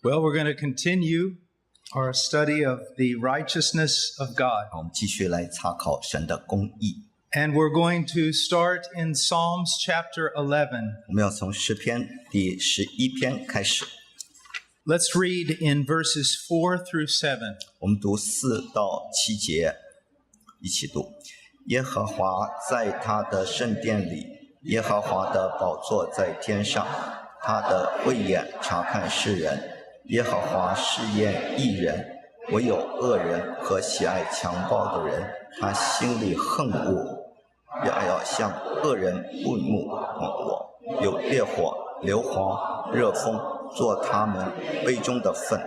Well, we're going to continue our study of the righteousness of God. 我们继续来查考神的公义。 And we're going to start in Psalms chapter 11. 我们要从诗篇第11篇开始， Let's read in verses 4 through 7. 我们读4到7节，一起读。耶和华在他的圣殿里，耶和华的宝座在天上，他的慧眼察看世人。耶和华试验义人，唯有恶人和喜爱强暴的人，他心里恨恶。要向恶人不怒我，有烈火、硫磺、热风做他们杯中的粪。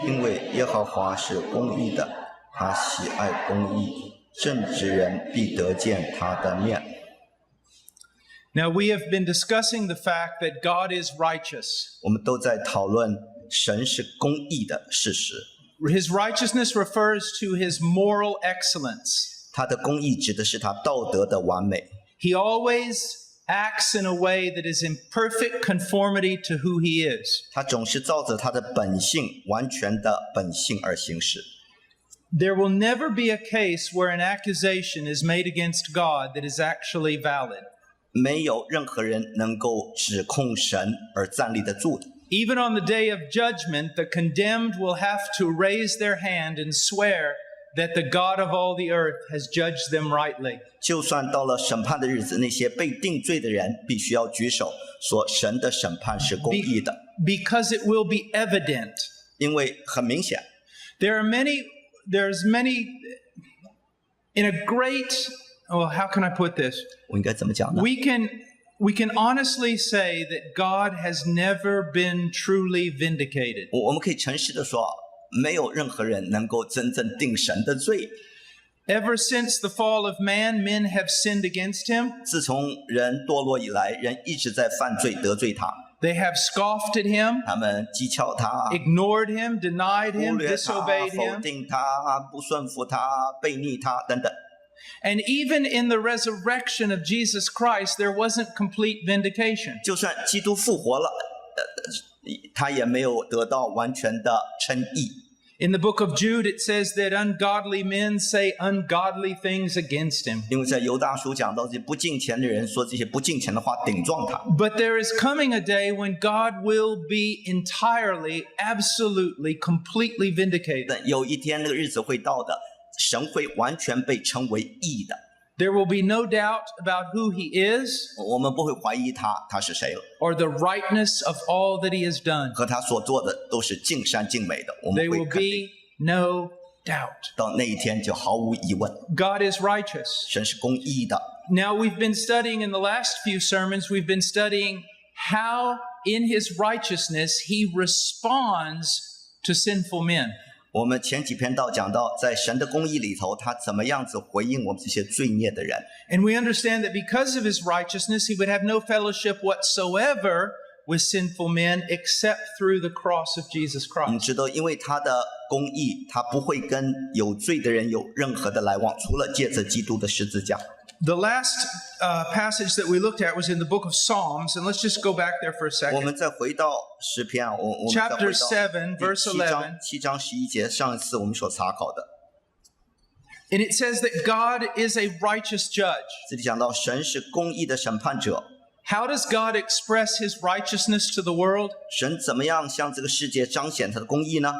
因为耶和华是公义的，他喜爱公义，正直人必得见他的面。 Now, we have been discussing the fact that God is righteous. 我们都在讨论神是公义的事实。 His righteousness refers to his moral excellence. 他的公义指的是他道德的完美。 He always acts in a way that is in perfect conformity to who he is. 他总是照着他的本性，完全的本性而行事。 There will never be a case where an accusation is made against God that is actually valid. 没有任何人能够指控神而站立得住的。 Even on the day of judgment, the condemned will have to raise their hand and swear that the God of all the earth has judged them rightly. 就算到了審判的日子，那些被定罪的人必須要舉手，說神的審判是公義的。 Because it will be evident. 因為很明顯， There's many, in a great, how can I put this? 我應該怎麼講呢？ We can honestly say that God has never been truly vindicated. 我們可以誠實地說，沒有任何人能夠真正定神的罪。 Ever since the fall of man, men have sinned against him. 自從人墮落以來，人一直在犯罪得罪他， They have scoffed at him, 他們譏誚他， ignored him, denied 忽 him, 略他， disobeyed 否 him. 定他，不順服他，悖逆他等等。 And even in the resurrection of Jesus Christ, there wasn't complete vindication. 就算基督復活了，他也沒有得到完全的稱義。 In the book of Jude, it says that ungodly men say ungodly things against him. 因為在猶大書講到這些不敬虔的人說這些不敬虔的話頂撞他。 But there is coming a day when God will be entirely, absolutely, completely vindicated. 但有一天那個日子會到的，神會完全被稱為義的。 There will be no doubt about who he is 我們不會懷疑他是誰了， or the rightness of all that he has done. 和他所做的都是盡善盡美的。我們 There 會 will 肯定， be no doubt. 到那一天就毫無疑問， God is righteous. 神是公義的。 Now, we've been studying in the last few sermons, we've been studying how in his righteousness he responds to sinful men. 我們前幾篇講到，在神的公義裡頭，他怎麼樣子回應我們這些罪孽的人。 And we understand that because of his righteousness, he would have no fellowship whatsoever with sinful men except through the cross of Jesus 你 Christ. 知道，因為他的公義，他不會跟有罪的人有任何的來往，除了借着基督的十字架。 The last passage that we looked at was in the book of Psalms, and let's just go back there for a 我 second. 們再回到詩篇啊，我們再回到 Chapter 7, verse 11. 7章11節，上一次我們所查考的， And it says that God is a righteous judge. 這裡講到神是公義的審判者。 How does God express his righteousness to the world? 神怎麼樣向這個世界彰顯他的公義呢？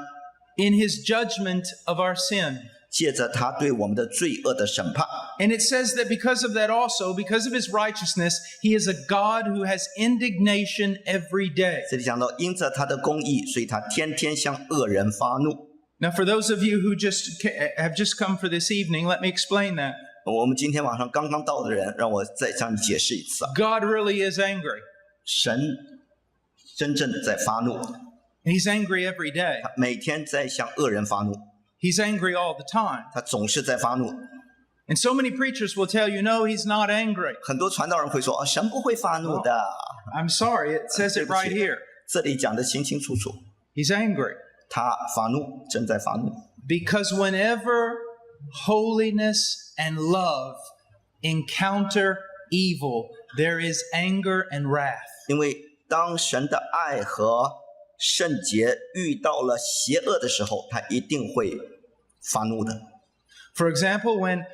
In his judgment of our sin. 借着他對我們的罪惡的審判。 And it says that because of that also, because of his righteousness, he is a God who has indignation every day. 這裡講到，因着他的公義，所以他天天向惡人發怒。 Now, for those of you who have just come for this evening, let me explain that. 我們今天晚上剛剛到的人，讓我再向你解釋一次啊。 God really is angry. 神真正在發怒， He's angry every day. 他每天在向惡人發怒， He's angry all the time. 他總是在發怒。 And so many preachers will tell you, no, he's not angry. 很多傳道人會說，神不會發怒的。 I'm sorry, it says it right here. 這裡講得清清楚楚， He's angry. 他發怒，正在發怒。 Because whenever holiness and love encounter evil, there is anger and wrath. 因為當神的愛和圣洁遇到了邪恶的时候，他一定会发怒的。 For example, when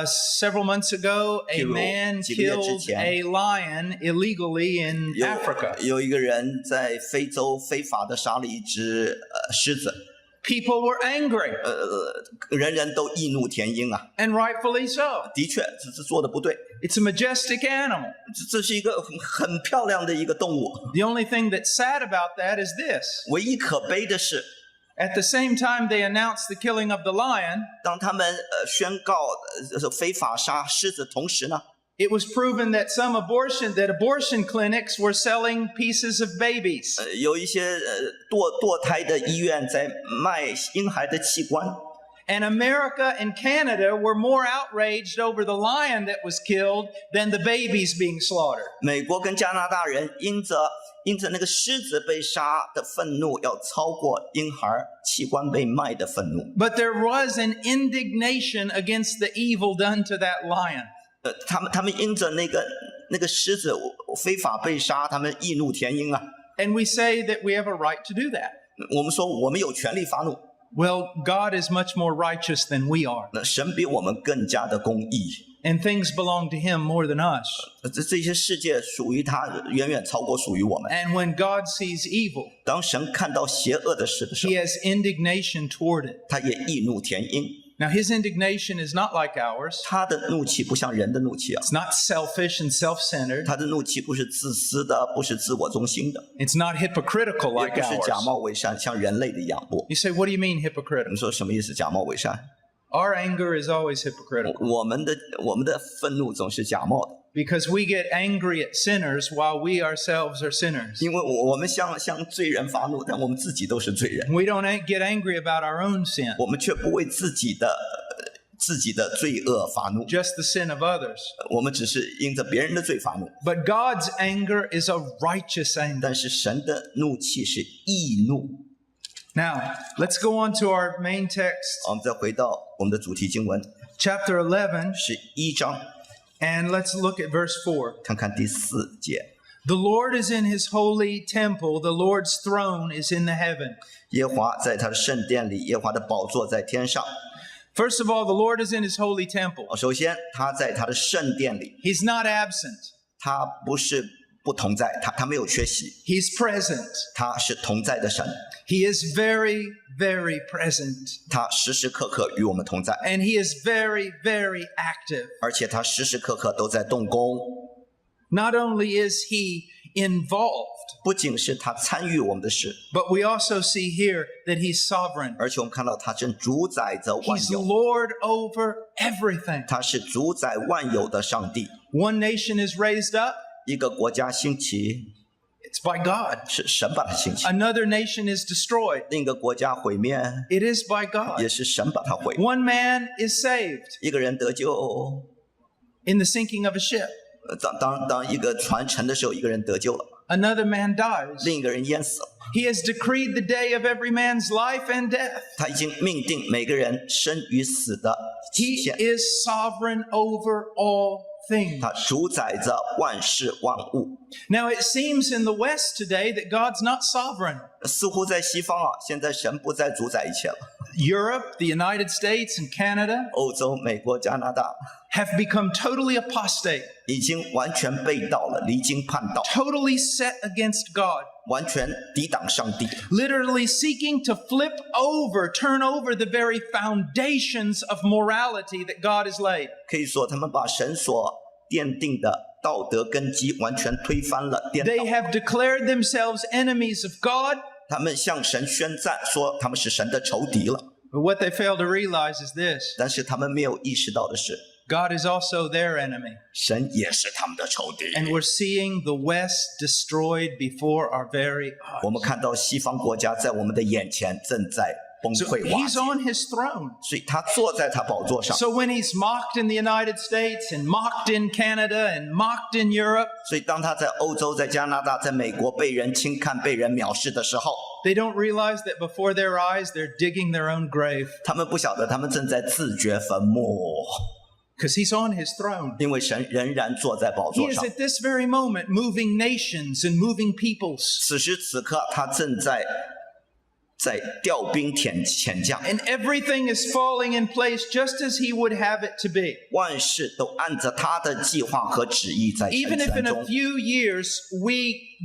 several months ago, a man killed a lion illegally in Africa. 有一个人在非洲非法的杀了一只狮子。 People were angry. 人人都易怒填膺啊。 And rightfully so. 的确，这做的不对。 It's a majestic animal. 这是一个很漂亮的一个动物。 The only thing that's sad about that is this. 唯一可悲的是， At the same time they announced the killing of the lion, 当他们宣告非法杀狮子同时呢， it was proven that abortion clinics were selling pieces of babies. 有一些堕胎的医院在卖婴孩的器官。 And America and Canada were more outraged over the lion that was killed than the babies being slaughtered. 美国跟加拿大人因着那个狮子被杀的愤怒，要超过婴孩器官被卖的愤怒。 But there was an indignation against the evil done to that lion. 他们因着那个狮子非法被杀，他们易怒填膺啊。 And we say that we have a right to do that. 我们说我们有权利发怒。 Well, God is much more righteous than we are. 那神比我们更加的公义。 And things belong to him more than us. 这些世界属于他，远远超过属于我们。 And when God sees evil, 当神看到邪恶的事的时候， he has indignation toward it. 他也易怒填膺。 Now, his indignation is not like ours. 他的怒气不像人的怒气啊， It's not selfish and self-centered. 他的怒气不是自私的，不是自我中心的， It's not hypocritical 也 like 不是假 ours. 冒伪善，像人类的仰慕。 You say, what do you mean 你 hypocritical? 说什么意思？假冒伪善？ Our anger is always hypocritical 我们的愤怒总是假冒的， because we get angry at sinners while we ourselves are sinners. 因为我们向罪人发怒，但我们自己都是罪人， We don't get angry about our own sin, 我们却不为自己的罪恶发怒， just the sin of others. 我们只是因着别人的罪发怒。 But God's anger is a righteous anger. 但是神的怒气是义怒。 Now, let's go on to our main text, 我们再回到我们的主题经文， chapter 11, 11章， and let's look at verse 4. 看看第4节。 The Lord is in his holy temple. The Lord's throne is in the heaven. 耶和华在他的圣殿里，耶和华的宝座在天上。 First of all, the Lord is in his holy temple. 首先，他在他的圣殿里， He's not absent. 他不是不同在，他没有缺席， He's present. 他是同在的神， He is very, very present. 他时时刻刻与我们同在， And he is very, very active. 而且他时时刻刻都在动工。 Not only is he involved, 不仅是他参与我们的事， but we also see here that he's sovereign. 而且我们看到他正主宰着万 He's 有， Lord over everything. 他是主宰万有的上帝。 One nation is raised up, 一个国家兴起， it's by God. 是神把它兴起； Another nation is destroyed, 另一个国家毁灭， it is by God. 也是神把它毁。 One man is saved 一个人得救， in the sinking of a ship. 当一个船沉的时候，一个人得救了， Another man dies. 另一个人淹死了。 He has decreed the day of every man's life and death. 他已经命定每个人生与死的期 He 限， is sovereign over all things. 他主宰着万事万物。 Now, it seems in the West today that God's not sovereign. 似乎在西方啊，现在神不再主宰一切了。 Europe, the United States, and Canada 欧洲、美国、加拿大 have become totally apostate, 已经完全背道了，离经叛道， totally set against God, 完全抵挡上帝， literally seeking to turn over the very foundations of morality that God has laid. 可以说他们把神所奠定的道德根基完全推翻了，颠 They 倒。 have declared themselves enemies of God, 他们向神宣战，说他们是神的仇敌了。 but what they fail to realize is this: 但是他们没有意识到的是， God is also their enemy. 神也是他们的仇敌。 And we're seeing the West destroyed before our very 我 eyes. 们看到西方国家在我们的眼前正在崩 So 溃瓦 he's 解， on his throne. 所以他坐在他宝座上。 So when he's mocked in the United States and mocked in Canada and mocked in Europe, 所以当他在欧洲、在加拿大、在美国被人轻看、被人藐视的时候， they don't realize that before their eyes they're digging their own grave. 他们不晓得他们正在自掘坟墓。Because he's on his throne. 因为神仍然坐在宝 He 座 is 上。 at this very moment moving nations and moving peoples. 此时此刻，他正在调兵遣将， And everything is falling in place just as he would have it to be. 万事都按着他的计划和旨意在 Even 成 if 全 in a 中。 few years,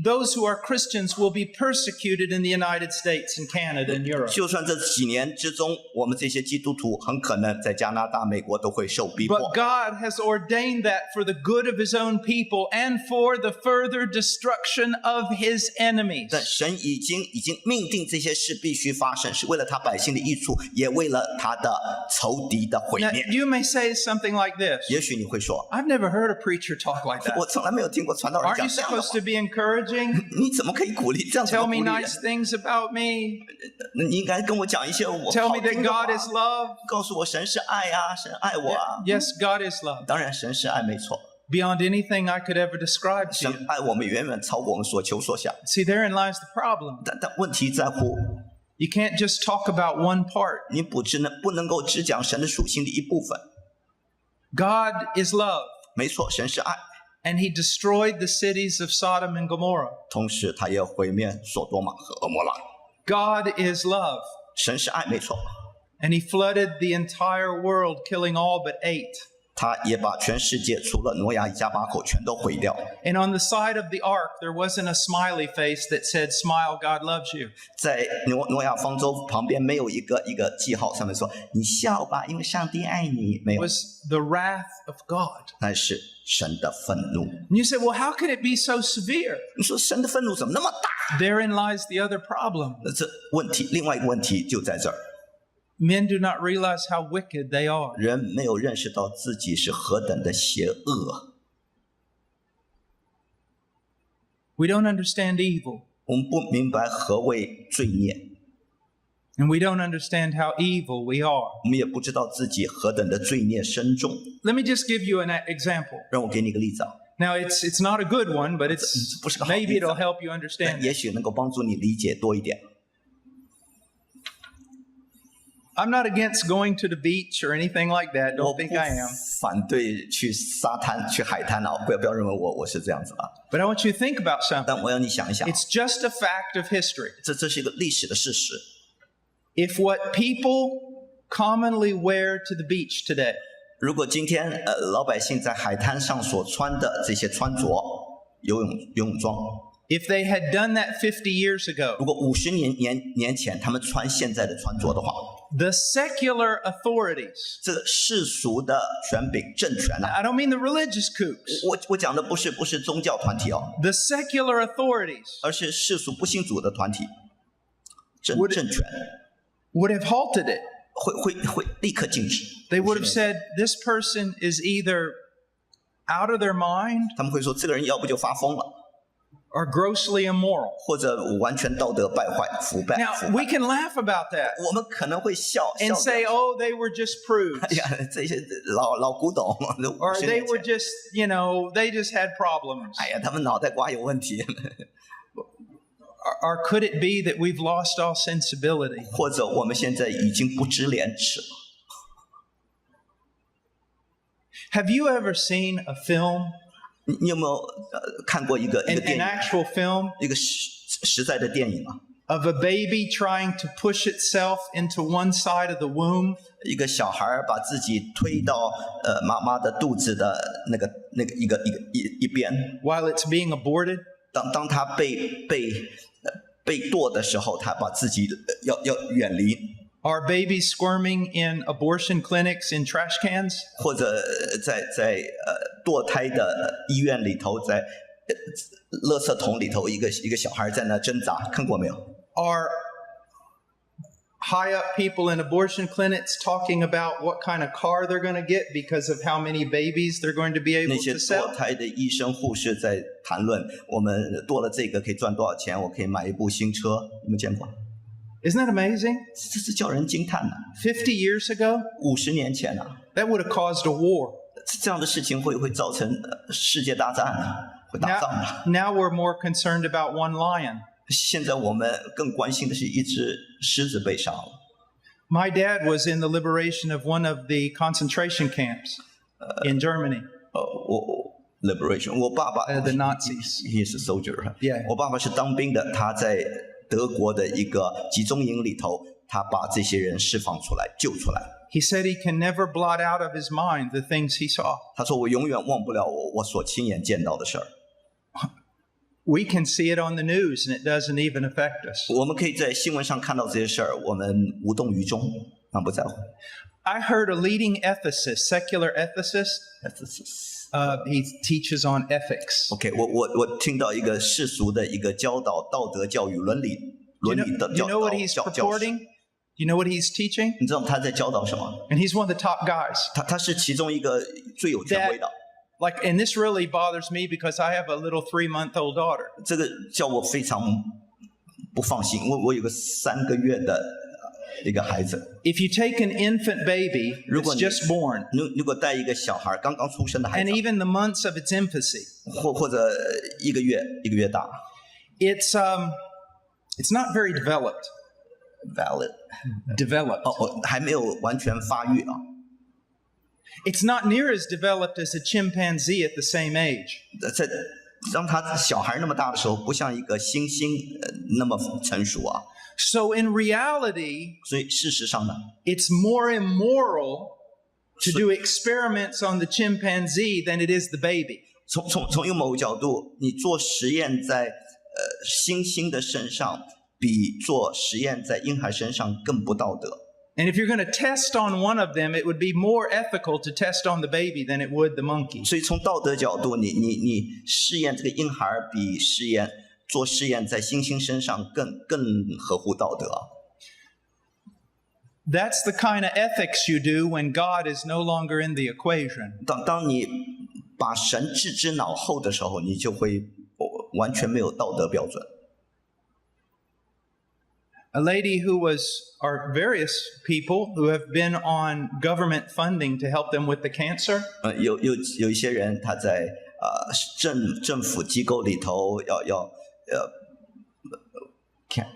those who are Christians, will be persecuted in the United States and Canada and Europe. 就算这几年之中，我们这些基督徒很可能在加拿大、美国都会受逼迫。 But God has ordained that for the good of his own people and for the further destruction of his enemies. 但神已经命定这些事必须发生，是为了他百姓的益处，也为了他的仇敌的毁 Now, 灭。 you may say something like this. 也许你会说， I've never heard a preacher talk like that. 我从来没有听过传道人 Aren't you 讲这样的 supposed 话 to。be encouraging? 你怎么可以鼓励这样子 Tell 鼓 me 励人？ nice things about me. 你应该跟我讲一些我 Tell 好 me 听 that 的 God 话 is love. 告诉我神是爱啊，神爱我啊。 Yes, God is love. 当然神是爱没错， Beyond anything I could ever describe to 神 you. 爱我们远远超过我们所求所想。 See, therein lies the problem. 但问题在乎， You can't just talk about one part. 你不能够只讲神的属性的一部分。 God is love, 没错，神是爱， and he destroyed the cities of Sodom and Gomorrah. 同时他也毁灭所多玛和蛾摩拉。 God is love, 神是爱没错， and he flooded the entire world, killing all but 8. 他也把全世界除了挪亚一家8口全都毁掉。 And on the side of the ark, there wasn't a smiley face that said, "Smile, God loves you." 在挪亚方舟旁边没有一个记号，上面说你笑吧，因为上帝爱你。没 It 有， was the wrath of God. 那是神的愤怒。 And you say, well, how can it be so severe? 你说神的愤怒怎么那么大？ Therein lies the other problem. 那这问题，另外一个问题就在这儿， Men do not realize how wicked they are. 人没有认识到自己是何等的邪恶。 We don't understand evil, 我们不明白何谓罪孽， and we don't understand how evil we are. 我们也不知道自己何等的罪孽深重。 Let me just give you an example. 让我给你一个例子啊， Now, it's not a good one, but it's 不是个好例 maybe 子 it'll help you 但 understand. 也许能够帮助你理解多一点。 I'm not against going to the beach or anything like that. 我 Don't 不 think I am. 反对去沙滩、去海滩啊！不要认为我是这样子啊！ But I want you to think about something. 但我要你想一想， It's just a fact of history. 这是一个历史的事实。 If what people commonly wear to the beach today 如果今天老百姓在海滩上所穿的这些穿着游泳装， if they had done that 50 years ago, 如果50年前他们穿现在的穿着的话， the secular authorities, 这个世俗的权柄政权啊， I don't mean the religious kooks, 我讲的不是宗教团体哦， the secular authorities 而是世俗不信主的团体政权 would have halted it. 会立刻禁止。 They would have said, this person is either out of their mind 他们会说这个人要不就发疯了， or grossly immoral. 或者完全道德败坏、腐败。 Now, we can laugh about that 我们可能会笑 and say, oh, they were just 哎 prudes. 呀，这些老古董 Or 50 they 年 were 前 just, they just had problems. 哎呀，他们脑袋瓜有问题， Or could it be that we've lost all sensibility? 或者我们现在已经不知廉耻了。 Have you ever seen a film, 你有没有看过一个 an 电影， actual film 一个实在的电影啊？ of a baby trying to push itself into one side of the womb? 一个小孩把自己推到妈妈的肚子的那个一边， While it's being aborted? 当他被剁的时候，他把自己要远离， Are babies squirming in abortion clinics in trash cans? 或者在堕胎的医院里头，在垃圾桶里头，一个小孩在那挣扎，看过没有？ Are high up people in abortion clinics talking about what kind of car they're going to get because of how many babies they're going to be able 那些 to 堕 sell? 胎的医生护士在谈论，我们剁了这个可以赚多少钱？我可以买一部新车，你们见过？ Isn't that amazing? 这是叫人惊叹的。 50 years ago, 50年前啊， that would have caused a war. 这样的事情会造成世界大战啊，会打仗啊。 Now we're more concerned about one lion. 现在我们更关心的是一只狮子被杀了。 My dad was in the liberation of one of the concentration camps. in Germany. liberation， 我爸爸 The Nazis. he is a soldier. Yeah. 我爸爸是当兵的，他在德国的一个集中营里头，他把这些人释放出来，救出来。He said he can never blot out of his mind the things he saw. 他说我永远忘不了我所亲眼见到的事儿。We can see it on the news and it doesn't even affect us. 我们可以在新闻上看到这些事儿，我们无动于衷，满不在乎。I heard a leading ethicist, secular ethicist. He teaches on ethics. OK， 我听到一个世俗的一个教导道德教育、伦理的 You know what he's 教师。 purporting? You know what he's teaching? 你知道他在教导什么？ And he's one of the top guys. 他是其中一个最有权威的。And this really bothers me because I have a little 3-month-old daughter. 这个叫我非常不放心。我有个3个月的一个孩子。If you take an infant baby that's just born, 如果带一个小孩刚刚出生的孩 and 子， even the months of its infancy, 或者1个月大 it's not very developed. 还没有完全发育啊。It's not near as developed as a chimpanzee at the same age. 在当他小孩那么大的时候，不像一个猩猩那么成熟啊。So in reality, 所以事实上呢， it's more immoral to do experiments on the chimpanzee than it is the baby. 从一个某个角度，你做实验在猩猩的身上，比做实验在婴孩身上更不道德。And if you're going to test on one of them, it would be more ethical to test on the baby than it would the monkey. 所以从道德角度，你试验这个婴孩比做试验在猩猩身上更合乎道德。That's the kind of ethics you do when God is no longer in the equation. 当你把神置之脑后的时候，你就会完全没有道德标准。A lady who or various people who have been on government funding to help them with the cancer. 有一些人他在政府机构里头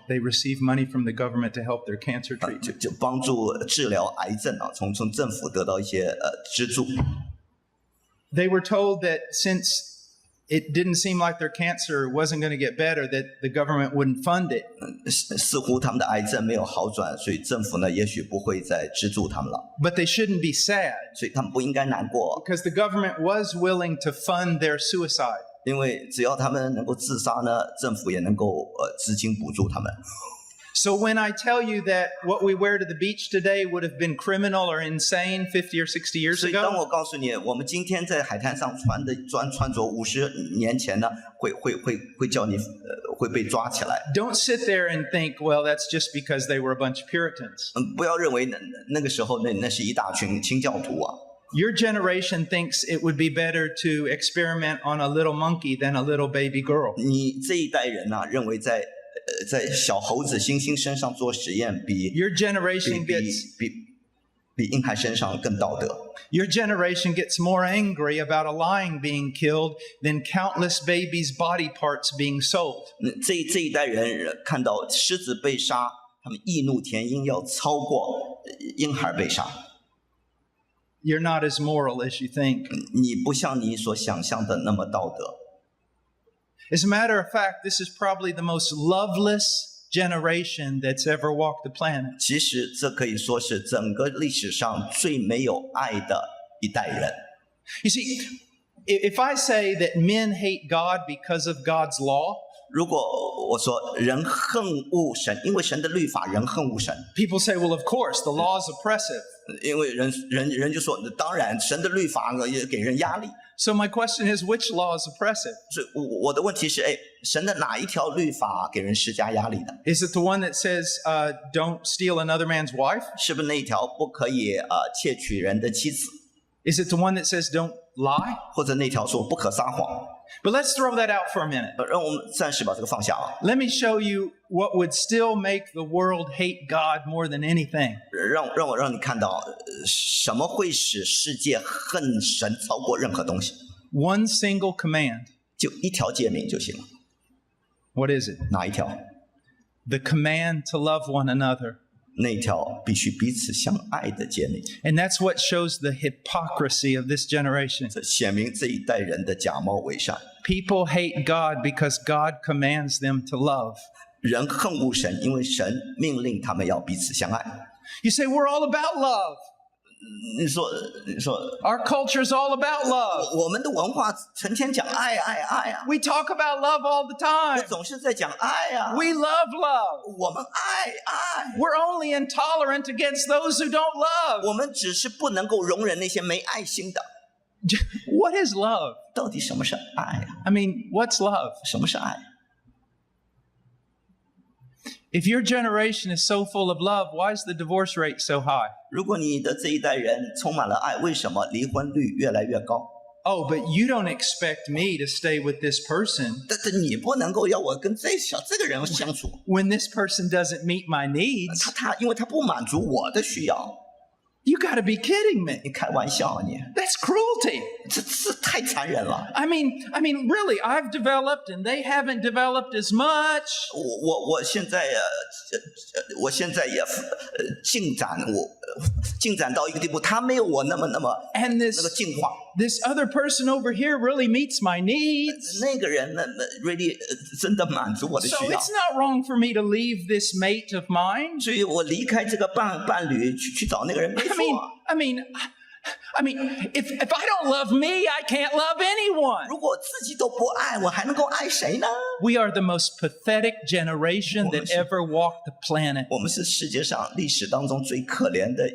They receive money from the government to help their cancer treatment. 就帮助治疗癌症啊，从政府得到一些资助。They were told that since it didn't seem like their cancer wasn't going to get better, that the government wouldn't fund it. 似乎他们的癌症没有好转，所以政府呢也许不会再资助他们了。But they shouldn't be sad. 所以他们不应该难过。 Because the government was willing to fund their suicide. 因为只要他们能够自杀呢，政府也能够资金补助他们。So when I tell you that what we wear to the beach today would have been criminal or insane 50 or 60 years 所以当 ago, 我告诉你，我们今天在海滩上穿着50年前呢，会叫你会被抓起来。don't sit there and think, well, that's just because they were a bunch of Puritans. 不要认为那个时候那是一大群清教徒啊。Your generation thinks it would be better to experiment on a little monkey than a little baby girl. 你这一代人认为在小猴子、猩猩身上做实验比 Your generation gets 比婴孩身上更道德。Your generation gets more angry about a lion being killed than countless babies' body parts being sold. 这一代人看到狮子被杀，他们易怒填膺，要超过婴孩被杀。You're not as moral as you think. 你不像你所想象的那么道德。As a matter of fact, this is probably the most loveless generation that's ever walked the planet. 其实这可以说是整个历史上最没有爱的一代人。You see, if I say that men hate God because of God's law, 如果我说人恨恶神，因为神的律法，人恨恶神。 people say, well, of course, the law is oppressive. 因为人就说，当然神的律法也给人压力。So my question is, which law is oppressive? 所以我的问题是，神的哪一条律法给人施加压力的？ Is it the one that says, don't steal another man's wife? 是不是那一条不可以窃取人的妻子？ Is it the one that says, don't lie? 或者那条说不可撒谎？ But let's throw that out for a minute. 让我们暂时把这个放下啊。 Let me show you what would still make the world hate God more than anything. 让你看到什么会使世界恨神超过任何东西？ One single command. 就一条诫命就行了。 What is it? 哪一条？ The command to love one another. 那条必须彼此相爱的诫命。 And that's what shows the hypocrisy of this generation. 这显明这一代人的假冒伪善。 People hate God because God commands them to love. 人恨恶神，因为神命令他们要彼此相爱。 You say, we're all about love. 你说 Our culture's all about love. 我们的文化成天讲爱爱爱啊， We talk about love all the 我 time. 总是在讲爱啊， We love love. 我们爱爱， We're only intolerant against those who don't love. 我们只是不能够容忍那些没爱心的。 What is love? 到底什么是爱啊？ I mean, what's love? 什么是爱？ If your generation is so full of love, why is the divorce rate so high? 如果你的这一代人充满了爱，为什么离婚率越来越高？ Oh, but you don't expect me to stay with this person 但是你不能够要我跟这个人相处， when this person doesn't meet my needs. 因为他不满足我的需要。 You got to be kidding me. 你开玩笑啊你？ That's cruelty. 这太残忍了。 I mean, really, I've developed and they haven't developed as much. 我现在也进展到一个地步，他没有我那么 And 那个进化。 this other person over here really meets my needs. 那个人呢 really 真的满足我的 So 需要， it's not wrong for me to leave this mate of mine. 所以我离开这个伴侣去找那个人没错。 I mean, if I don't love me, I can't love anyone. 如果自己都不爱，我还能够爱谁呢？ We are the most pathetic generation that ever walked the planet. 我们是世界上历史当中最可怜的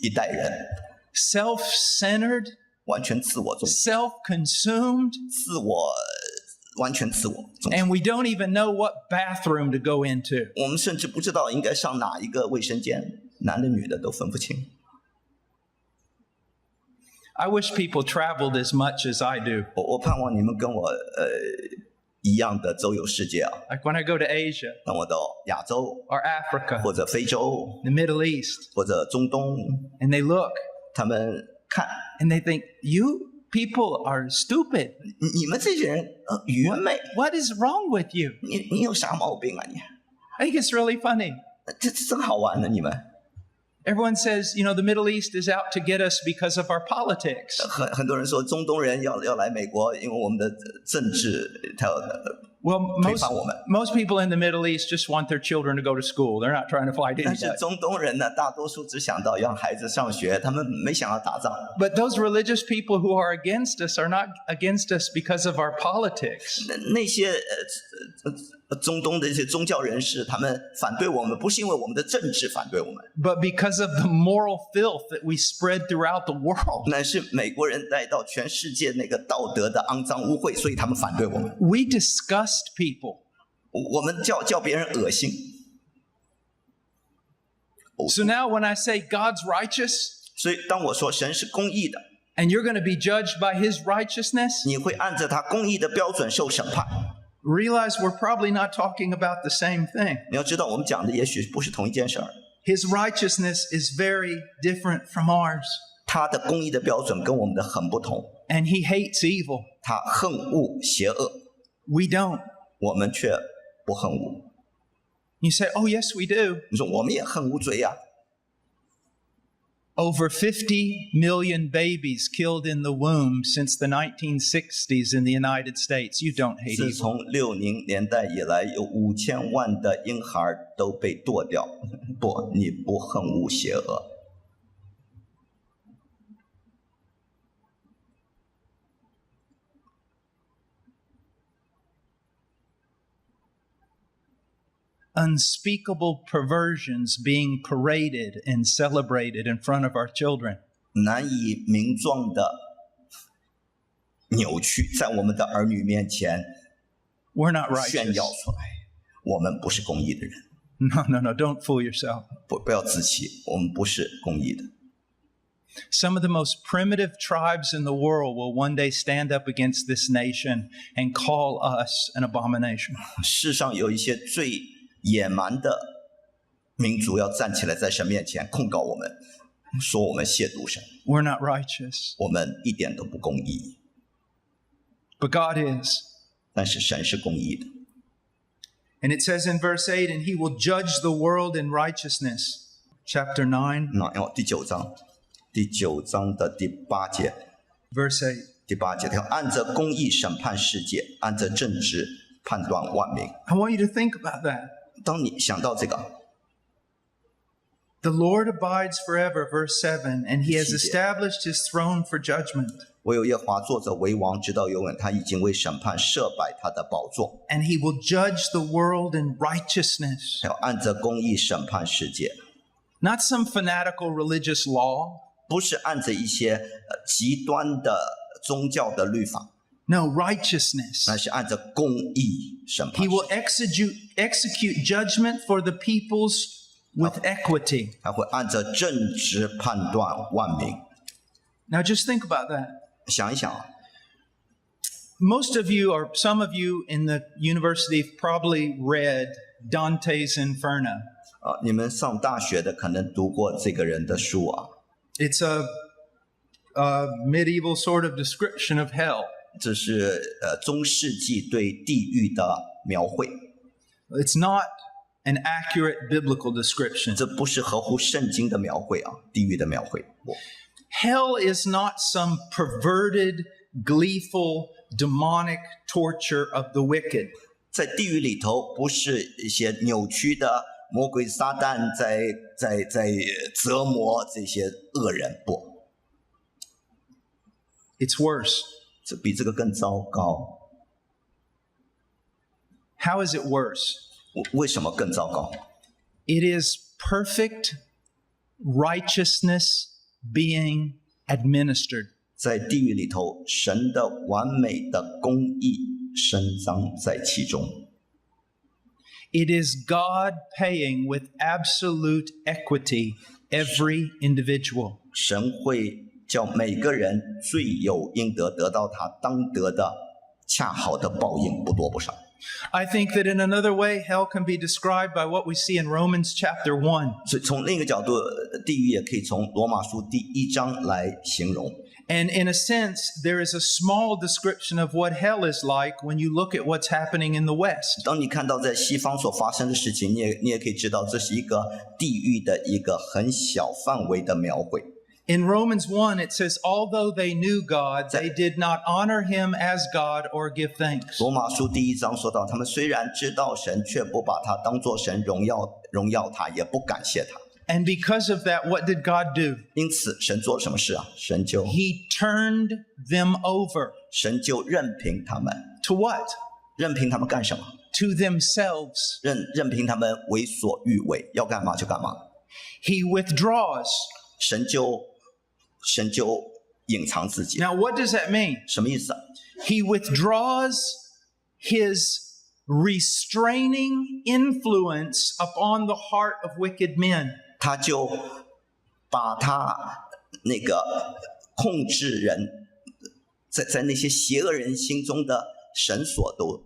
一代人， Self-centered, 完全自我中心， self-consumed, 完全自我中心。 and we don't even know what bathroom to go into. 我们甚至不知道应该上哪一个卫生间，男的女的都分不清。 I wish people traveled as much as I do. 我盼望你们跟我一样的周游世界啊！ Like when I go to Asia 当我到亚洲 or Africa, 或者非洲 the Middle East, 或者中东， and they look 他们看 and they think, you people are stupid. 你们这些人愚昧， What is wrong with you? 你有啥毛病啊你？ I think it's really funny. 这真好玩呢，你们。 Everyone says, the Middle East is out to get us because of our politics. 很多人说中东人要来美国，因为我们的政治他Well, 推翻我们。 most people in the Middle East just want their children to go to school. They're not trying to fight 但是 anybody. 中东人呢，大多数只想到让孩子上学，他们没想要打仗。 But those religious people who are against us are not against us because of our politics. 那些中东的一些宗教人士，他们反对我们，不是因为我们的政治反对我们， But because of the moral filth that we spread throughout the world. 乃是美国人带到全世界那个道德的肮脏污秽，所以他们反对我们。 We disgust people. 我们叫别人恶心。 So now when I say God's righteous 所以当我说神是公义的， and you're going to be judged by his righteousness, 你会按着他公义的标准受审判。 realize we're probably not talking about the same thing. 你要知道，我们讲的也许不是同一件事儿。 His righteousness is very different from ours. 他的公义的标准跟我们的很不同， And he hates evil. 他恨恶邪恶， We don't. 我们却不恨恶。 You say, oh, yes, we do. 你说我们也恨恶罪呀、Over 50 million babies killed in the womb since the 1960s in the United States. You don't hate 自 evil. 从60年代以来，有5000万的婴孩都被剁掉。不，你不恨恶邪恶。Unspeakable perversions being paraded and celebrated in front of our children. 难以名状的扭曲，在我们的儿女面前 We're not 炫 righteous. 耀出来。我们不是公义的人， No, don't fool yourself. 不要自欺，我们不是公义的。 Some of the most primitive tribes in the world will one day stand up against this nation and call us an abomination. 世上有一些最野蛮的民族要站起来，在神面前控告我们，说我们亵渎神， We're not righteous, 我们一点都不公义。 but God is. 但是神是公义的。And it says in verse 8, and he will judge the world in righteousness. Chapter 9, 第九章的第8节， verse 8. 第8节，他按着公义审判世界，按着正直判断万民。 I want you to think about that. 当你想到这个， The Lord abides forever, verse 7, and he has established his throne for judgment. 唯有耶和华坐着为王，直到永远。他已经为审判设摆他的宝座， And he will judge the world in righteousness. 要按着公义审判世界， Not some fanatical religious law. 不是按着一些极端的宗教的律法， No, righteousness. 那是按着公义审判 He will execute judgment for the peoples with equity. 他会按着正直判断万民。 Now just think about that. 想一想啊， Most of you, or some of you in the university, have probably read Dante's Inferno. 你们上大学的可能读过这个人的书啊， It's a medieval sort of description of hell. 这是中世纪对地狱的描绘， It's not an accurate biblical description. 这不是合乎圣经的描绘啊，地狱的描绘。 Hell is not some perverted, gleeful, demonic torture of the wicked. 在地狱里头，不是一些扭曲的魔鬼撒旦在折磨这些恶人，不， It's worse. 这比这个更糟糕。 How is it worse? 为什么更糟糕？ It is perfect righteousness being administered. 在地狱里头，神的完美的公义伸张在其中。 It is God paying with absolute equity every individual. 神会叫每个人罪有应得，得到他当得的恰好的报应，不多不少。 I think that in another way, hell can be described by what we see in Romans chapter 1. 所以从另一个角度，地狱也可以从罗马书第1章来形容。 And in a sense, there is a small description of what hell is like when you look at what's happening in the West. 当你看到在西方所发生的事情，你也可以知道，这是一个地狱的一个很小范围的描绘。 In Romans 1, it says, although they knew God, they did not honor him as God or give thanks. 罗马书第1章说到，他们虽然知道神，却不把他当作神，荣耀他，也不感谢他。 And because of that, what did God do? 因此，神做了什么事啊？神就 He turned them over 任凭他们， to what? 任凭他们干什么？ To themselves. 任凭他们为所欲为，要干嘛就干嘛。 He withdraws. 神就隐藏自己。 Now, what does that mean? 什么意思啊？ He withdraws his restraining influence upon the heart of wicked men. 他就把他那个控制人，在那些邪恶人心中的绳索都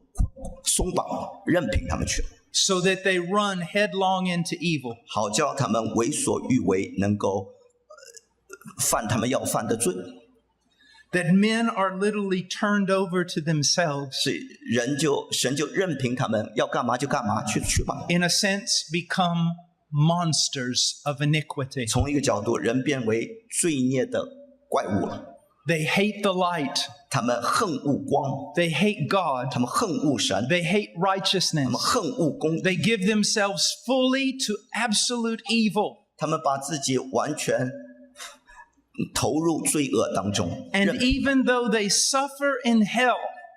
松绑，任凭他们去， So that they run headlong into evil. 好叫他们为所欲为，能够犯他们要犯的罪。 That men are literally turned over to themselves. 所以神就任凭他们要干嘛就干嘛，去吧。 In a sense, become monsters of iniquity. 从一个角度，人变为罪孽的怪物了。 They hate the light. 他们恨恶光， They hate God. 他们恨恶神， They hate 他们 righteousness. 恨恶公义， They give themselves fully to absolute evil. 他们把自己完全投入罪恶当中。 And even though they suffer in hell,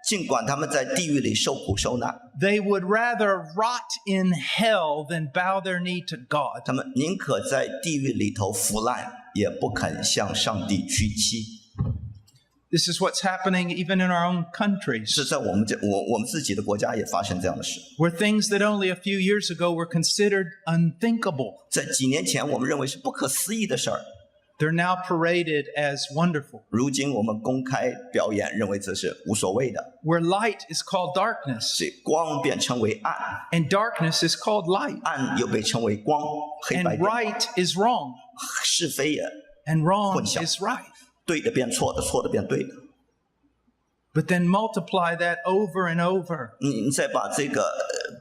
尽管他们在地狱里受苦受难， they would rather rot in hell than bow their knee to God. 他们宁可在地狱里头腐烂，也不肯向上帝屈膝。 This is what's happening even in our own countries, 是在我们自己的国家也发生这样的事。 where things that only a few years ago were considered unthinkable, 在几年前，我们认为是不可思议的事儿， they're now paraded as wonderful. 如今我们公开表演，认为这是无所谓的。 Where light is called darkness, 所以光变称为暗， and darkness is called light, 暗又被称为光，黑白 and 变 right is wrong, 是非也 and wrong 混淆。 is right. 对的变错的，错的变对的。 But then multiply that over and over. 你再把这个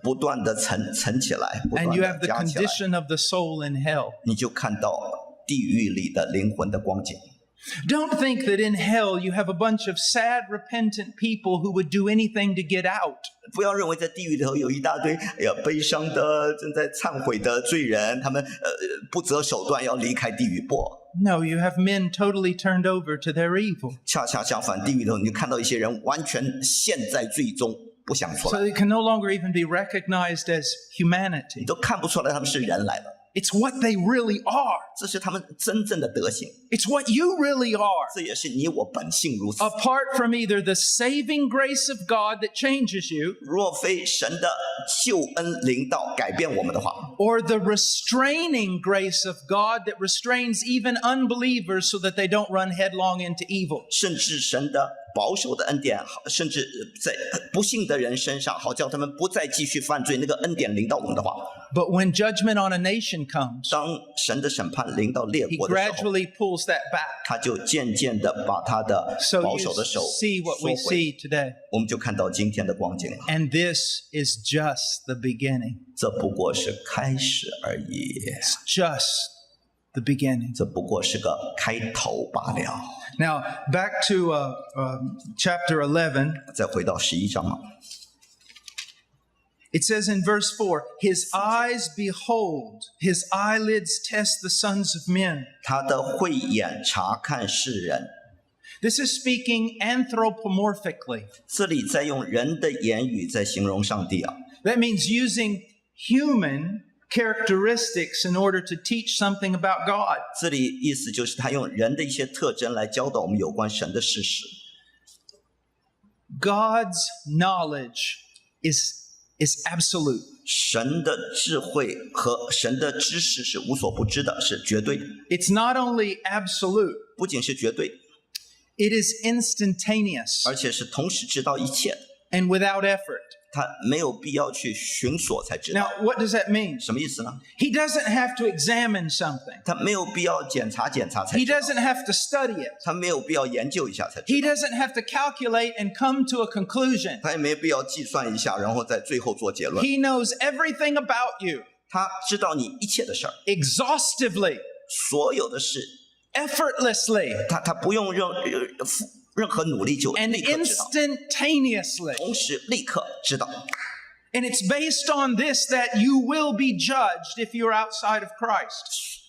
不断的层起来，不断 And you have 的 the 加起来， condition of the soul in hell. 你就看到地狱里的灵魂的光景。 Don't think that in hell you have a bunch of sad, repentant people who would do anything to get out. 不要认为在地狱里头有一大堆悲伤的正在忏悔的罪人，他们不择手段要离开地狱。不， No, you have men totally turned over to their evil. 恰恰相反，地狱里头你看到一些人完全陷在罪中，不想出 So 来， it can no longer even be recognized as 你 humanity. 都看不出来他们是人来的， It's what they really are. 这是他们真正的德行， It's what you really are. 这也是你我本性如此。 Apart from either the saving grace of God that changes you, 若非神的救恩临到改变我们的话， or the restraining grace of God that restrains even unbelievers so that they don't run headlong into evil. 甚至神的保守的恩典，甚至在不信的人身上，好叫他们不再继续犯罪，那个恩典临到我们的话， But when judgment on a nation comes, 当神的审判临到列 he 国的时候， gradually pulls that back. 他就渐渐的把他的 So 保 you 守的手 see what 缩 we 回， see today. 我们就看到今天的光景了。 And this is just the beginning. 这不过是开始而已， It's just the beginning. 这不过是个开头罢了。 Now, back to chapter 11. 再回到11章啊， It says in verse 4, his eyes behold, his eyelids test the sons of men. 他的慧眼察看世人， This is speaking anthropomorphically. 这里在用人的言语在形容上帝啊。 That means using human characteristics in order to teach something about God. 这里意思就是他用人的一些特征来教导我们有关神的事实。 God's knowledge is absolute. 神的智慧和神的知识是无所不知的，是绝对的， It's not only absolute, 不仅是绝对， it is instantaneous 而且是同时知道一切的， and without effort. 他没有必要去寻索才知道。 Now, what does that mean? 什么意思呢？ He doesn't have to examine something. 他没有必要检查才 He 知道， doesn't have to study it. 他没有必要研究一下才知 He 道， doesn't have to calculate and come to a conclusion. 他也没有必要计算一下，然后在最后做结论。 He knows everything about you 他知道你一切的事儿， exhaustively, 所有的事， effortlessly, 他不用任何努力就 and 立刻知道， instantaneously. 同时立刻知道。 And it's based on this that you will be judged if you're outside of Christ.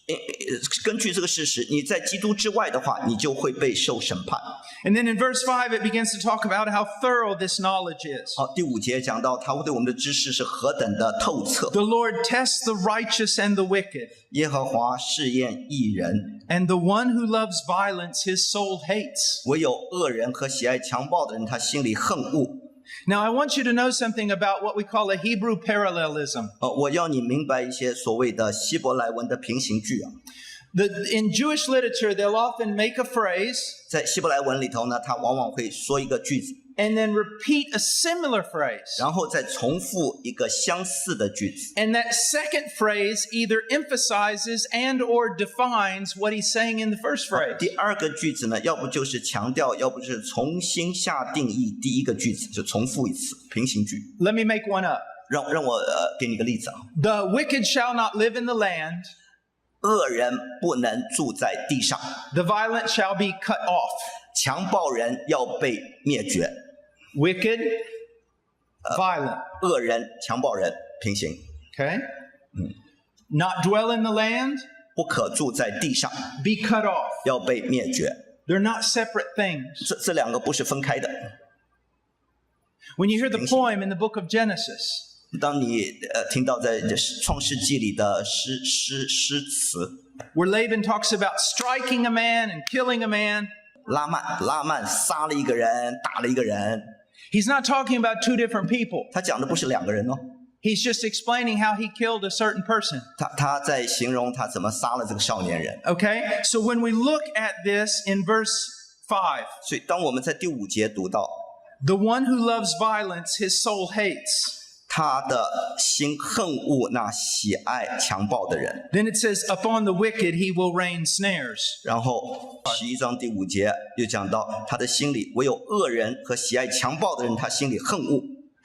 根据这个事实，你在基督之外的话，你就会被受审判。 And then in verse 5, it begins to talk about how thorough this knowledge is. 好，第5节讲到他对我们的知识是何等的透彻。 The Lord tests the righteous and the wicked, 耶和华试验义人， and the one who loves violence his soul hates. 唯有恶人和喜爱强暴的人，他心里恨恶。 Now, I want you to know something about what we call a Hebrew parallelism. 我要你明白一些所谓的希伯来文的平行句啊。 In Jewish literature, they'll often make a phrase 在希伯来文里头呢，他往往会说一个句子， and then repeat a similar phrase. 然后再重复一个相似的句子。 And that second phrase either emphasizes and or defines what he's saying in the first phrase. 第二个句子呢，要不就是强调，要不就是重新下定义第一个句子，就重复一次平行句。 Let me make one up. 让我给你一个例子啊， The wicked shall not live in the land. 恶人不能住在地上， The violent shall be cut off. 强暴人要被灭绝， Wicked, violent. 恶人、强暴人平行， Okay? Not dwell in the land, 不可住在地上， be cut off. 要被灭绝。 They're not separate things. 这两个不是分开的。 When you hear the poem in the book of Genesis, 当你听到在创世纪里的诗词， where Laban talks about striking a man and killing a man, 拉曼杀了一个人，打了一个人， he's not talking about two different people. 他讲的不是两个人哦， He's just explaining how he killed a certain person. 他在形容他怎么杀了这个少年人。 Okay? So when we look at this in verse 5, 所以当我们在第5节读到 the one who loves violence, his soul hates. 他的心恨恶那喜爱强暴的人， Then it says, upon the wicked he will rain snares. 然后11章第5节又讲到他的心里唯有恶人和喜爱强暴的人，他心里恨恶。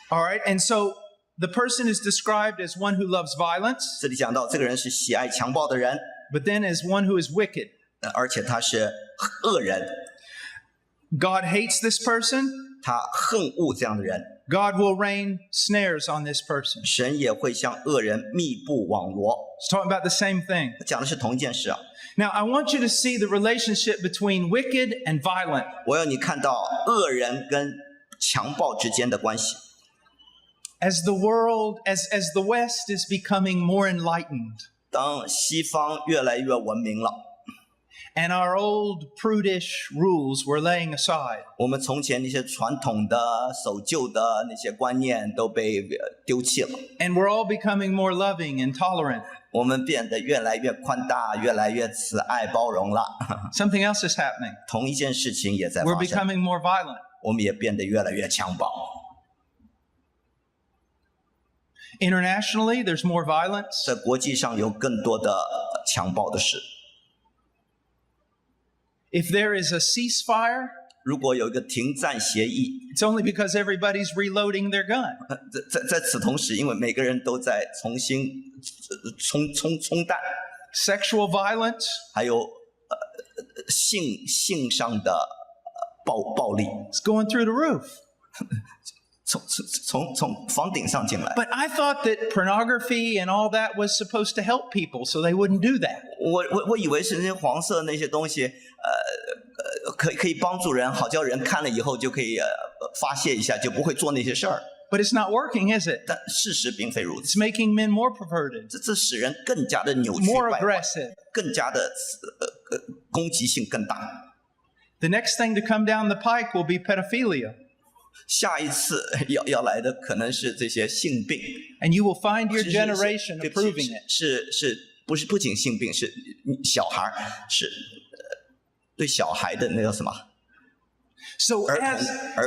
All right? And so the person is described as one who loves violence, 这里讲到这个人是喜爱强暴的人， but then as one who is wicked. 而且他是恶人， God hates this person. 他恨恶这样的人， God will rain snares on this person. 神也会向恶人密布网罗。 It's talking about the same thing. 讲的是同一件事啊。 Now, I want you to see the relationship between wicked and violent. 我要你看到恶人跟强暴之间的关系。 As the world, as the West is becoming more enlightened, 当西方越来越文明了， and our old prudish rules were laying aside, 我们从前那些传统的守旧的那些观念都被丢弃了， and we're all becoming more loving and tolerant, 我们变得越来越宽大，越来越慈爱包容了。 something else is happening. 同一件事情也在 We're 发生， becoming more violent. 我们也变得越来越强暴。 Internationally, there's more violence. 在国际上有更多的强暴的事。 If there is a ceasefire, 如果有一个停战协议， it's only because everybody's reloading their gun. 在此同时，因为每个人都在重新冲弹， Sexual violence, 还有性上的暴力， it's going through the roof. 从房顶上进来。 But I thought that pornography and all that was supposed to help people, so they wouldn't do that. 我以为是那些黄色那些东西，可以帮助人，好叫人看了以后就可以发泄一下，就不会做那些事儿。 But it's not working, is it? 但事实并非如 It's 此， making men more perverted, 这使人更加的扭曲 more 败坏， aggressive. 更加的攻击性更大。 The next thing to come down the pike will be pedophilia. 下一次要来的可能是这些性病， And you will find your 是 generation 对不起 approving it. 不仅性病，是小孩是对小孩的那叫什么？ So 儿童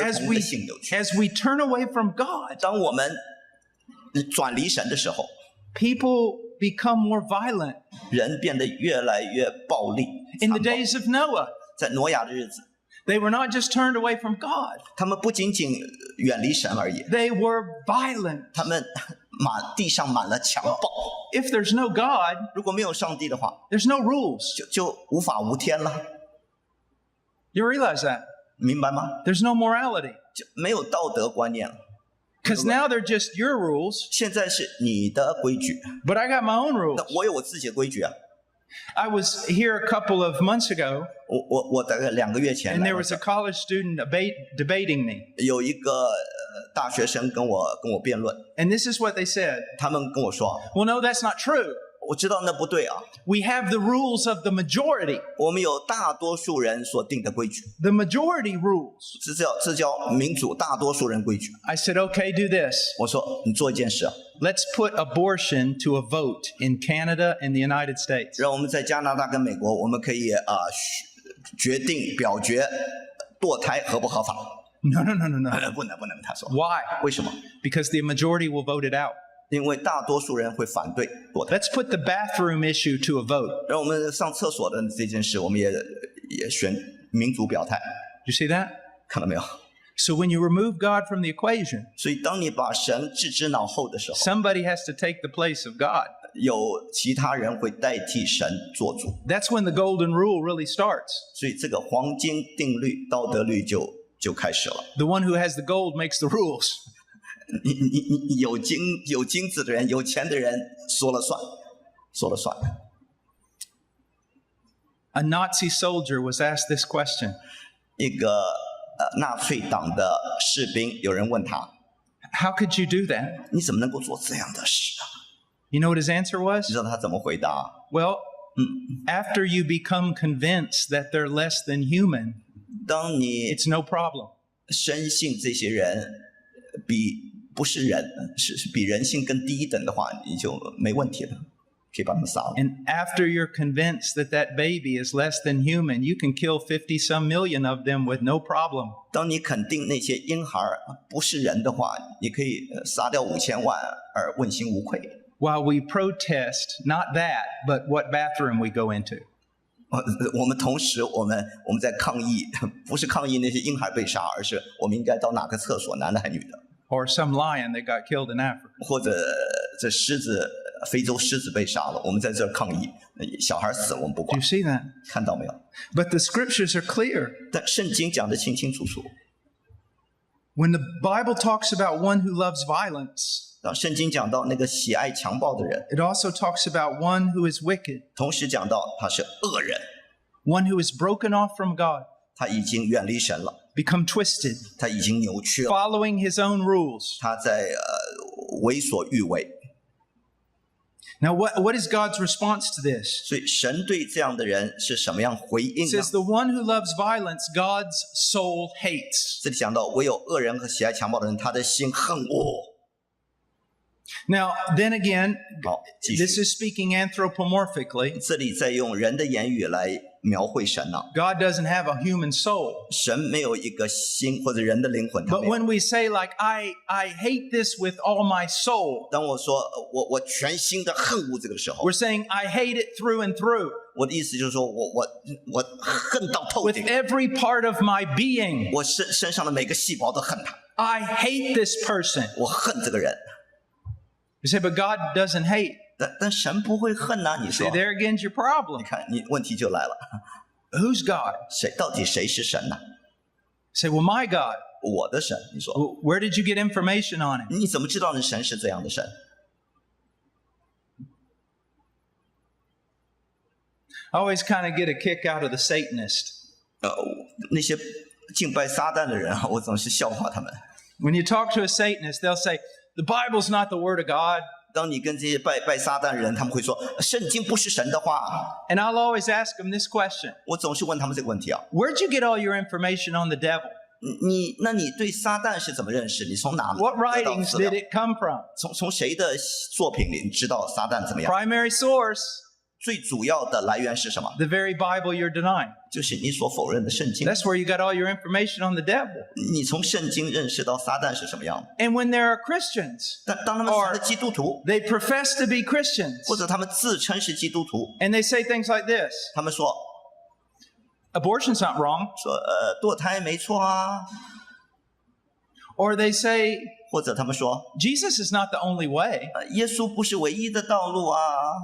as 的性扭曲。 we turn away from God, 当我们转离神的时候， people become more violent. 人变得越来越暴力。 In the 残暴 days of Noah, 在挪亚的日子， they were not just turned away from God, 他们不仅仅远离神而已， they were violent. 他们地上满了强暴。 If there's no God, 如果没有上帝的话， there's no rules. 就无法无天了， You realize that? 明白吗？ There's no morality. 就没有道德观念了。 Because now they're just your rules, 现在是你的规矩， but I got my own rules. 那我有我自己的规矩啊。 I was here a couple of months ago, 我大概2个月前 and 来 there 到 was 这 a college student debating me. 有一个大学生跟我辩论， And this is what they said. 他们跟我说， Well, no, that's not true. 我知道那不对啊， We have the rules of the majority. 我们有大多数人所定的规矩， The majority rules. 这叫民主大多数人规矩。 I said, okay, do this. 我说你做一件事啊， Let's put abortion to a vote in Canada and the United States. 让我们在加拿大跟美国，我们可以决定表决堕胎合不合法。 No. 不能，他说。 Why? 为什么？ Because the majority will vote it out. 因为大多数人会反对堕胎。 Let's put the bathroom issue to a vote. 让我们上厕所的这件事，我们也选民主表态， You see that? 看到没有？ So when you remove God from the equation, 所以当你把神置之脑后的时候， somebody has to take the place of God. 有其他人会代替神做主， That's when the golden rule really starts. 所以这个黄金定律、道德律就开始了。 The one who has the gold makes the rules. 你有金子的人，有钱的人说了算。 A Nazi soldier was asked this question. 一个纳粹党的士兵，有人问他， How could you do that? 你怎么能够做这样的事啊？ You know what his answer 你 was? 知道他怎么回答？ Well, after you become convinced that they're less than human, 当你 it's no problem. 深信这些人不是人，是比人性更低一等的话，你就没问题了，可以把他们杀了。 And after you're convinced that that baby is less than human, you can kill 50 some million of them with no problem. 当你肯定那些婴孩不是人的话，你可以杀掉5000万而问心无愧。 While we protest not that, but what bathroom we go into. 我们同时我们在抗议，不是抗议那些婴孩被杀，而是我们应该到哪个厕所，男的还女的。or some lion that got killed in Africa. 或者这狮子，非洲狮子被杀了，我们在这儿抗议，小孩死了我们不 Do 管 you，see that? 看到没有？ But the scriptures are clear. 但圣经讲得清清楚楚。 When the Bible talks about one who loves violence, 当圣经讲到那个喜爱强暴的人， it also talks about one who is wicked, 同时讲到他是恶人， one who is broken off from God, 他已经远离神了， become twisted, 他已经扭曲了， following his own rules. 他在为所欲为。 Now, what is God's response to this? 所以神对这样的人是什么样回应 It 呢？ says, the one who loves violence, God's soul hates. 这里讲到，唯有恶人和喜爱强暴的人，他的心恨恶。 Now, then again, 好，继 this 续， is speaking anthropomorphically. 这里在用人的言语来描绘神呢、 God doesn't have a human soul. 神没有一个心或者人的灵魂，他 But 没有。 when we say, like, I hate this with all my soul, 当我说我全心的恨恶这个时候， we're saying I hate it through and through, 我的意思就是说我恨到透 with 顶， every part of my being. 我身上的每个细胞都恨他， I hate this person. 我恨这个人。 You say, but God doesn't hate. 但神不会恨呐、你 Say, 说？ there again's your 你 problem. 看，你问题就来了， Who's God? 到底谁是神呢？ Say, well, my God. 我的神，你说， Where did you get information on him? 你怎么知道你神是这样的神？ I always kind of get a kick out of the Satanist. 那些敬拜撒旦的人啊，我总是笑话他们。 When you talk to a Satanist, they'll say, the Bible's not the Word of God. 当你跟这些拜撒旦的人，他们会说圣经不是神的话。 And I'll always ask them this question. 我总是问他们这个问题啊， Where'd you get all your information on the devil? 那你对撒旦是怎么认识？你从哪 What 得到 writings 资料 did it come from? 从谁的作品里你知道撒旦怎么样？ Primary source, 最主要的来源是什么？ the very Bible you're denying. 就是你所否认的圣经。 That's where you got all your information on the devil. 你从圣经认识到撒旦是什么样的？ And when there are Christians, 但当他们成了基督徒， they profess to be Christians, 或者他们自称是基督徒， and they say things like this: 他们说 abortion's not wrong. 堕胎没错啊， Or they say, 或者他们说 Jesus is not the only way. 耶稣不是唯一的道路啊，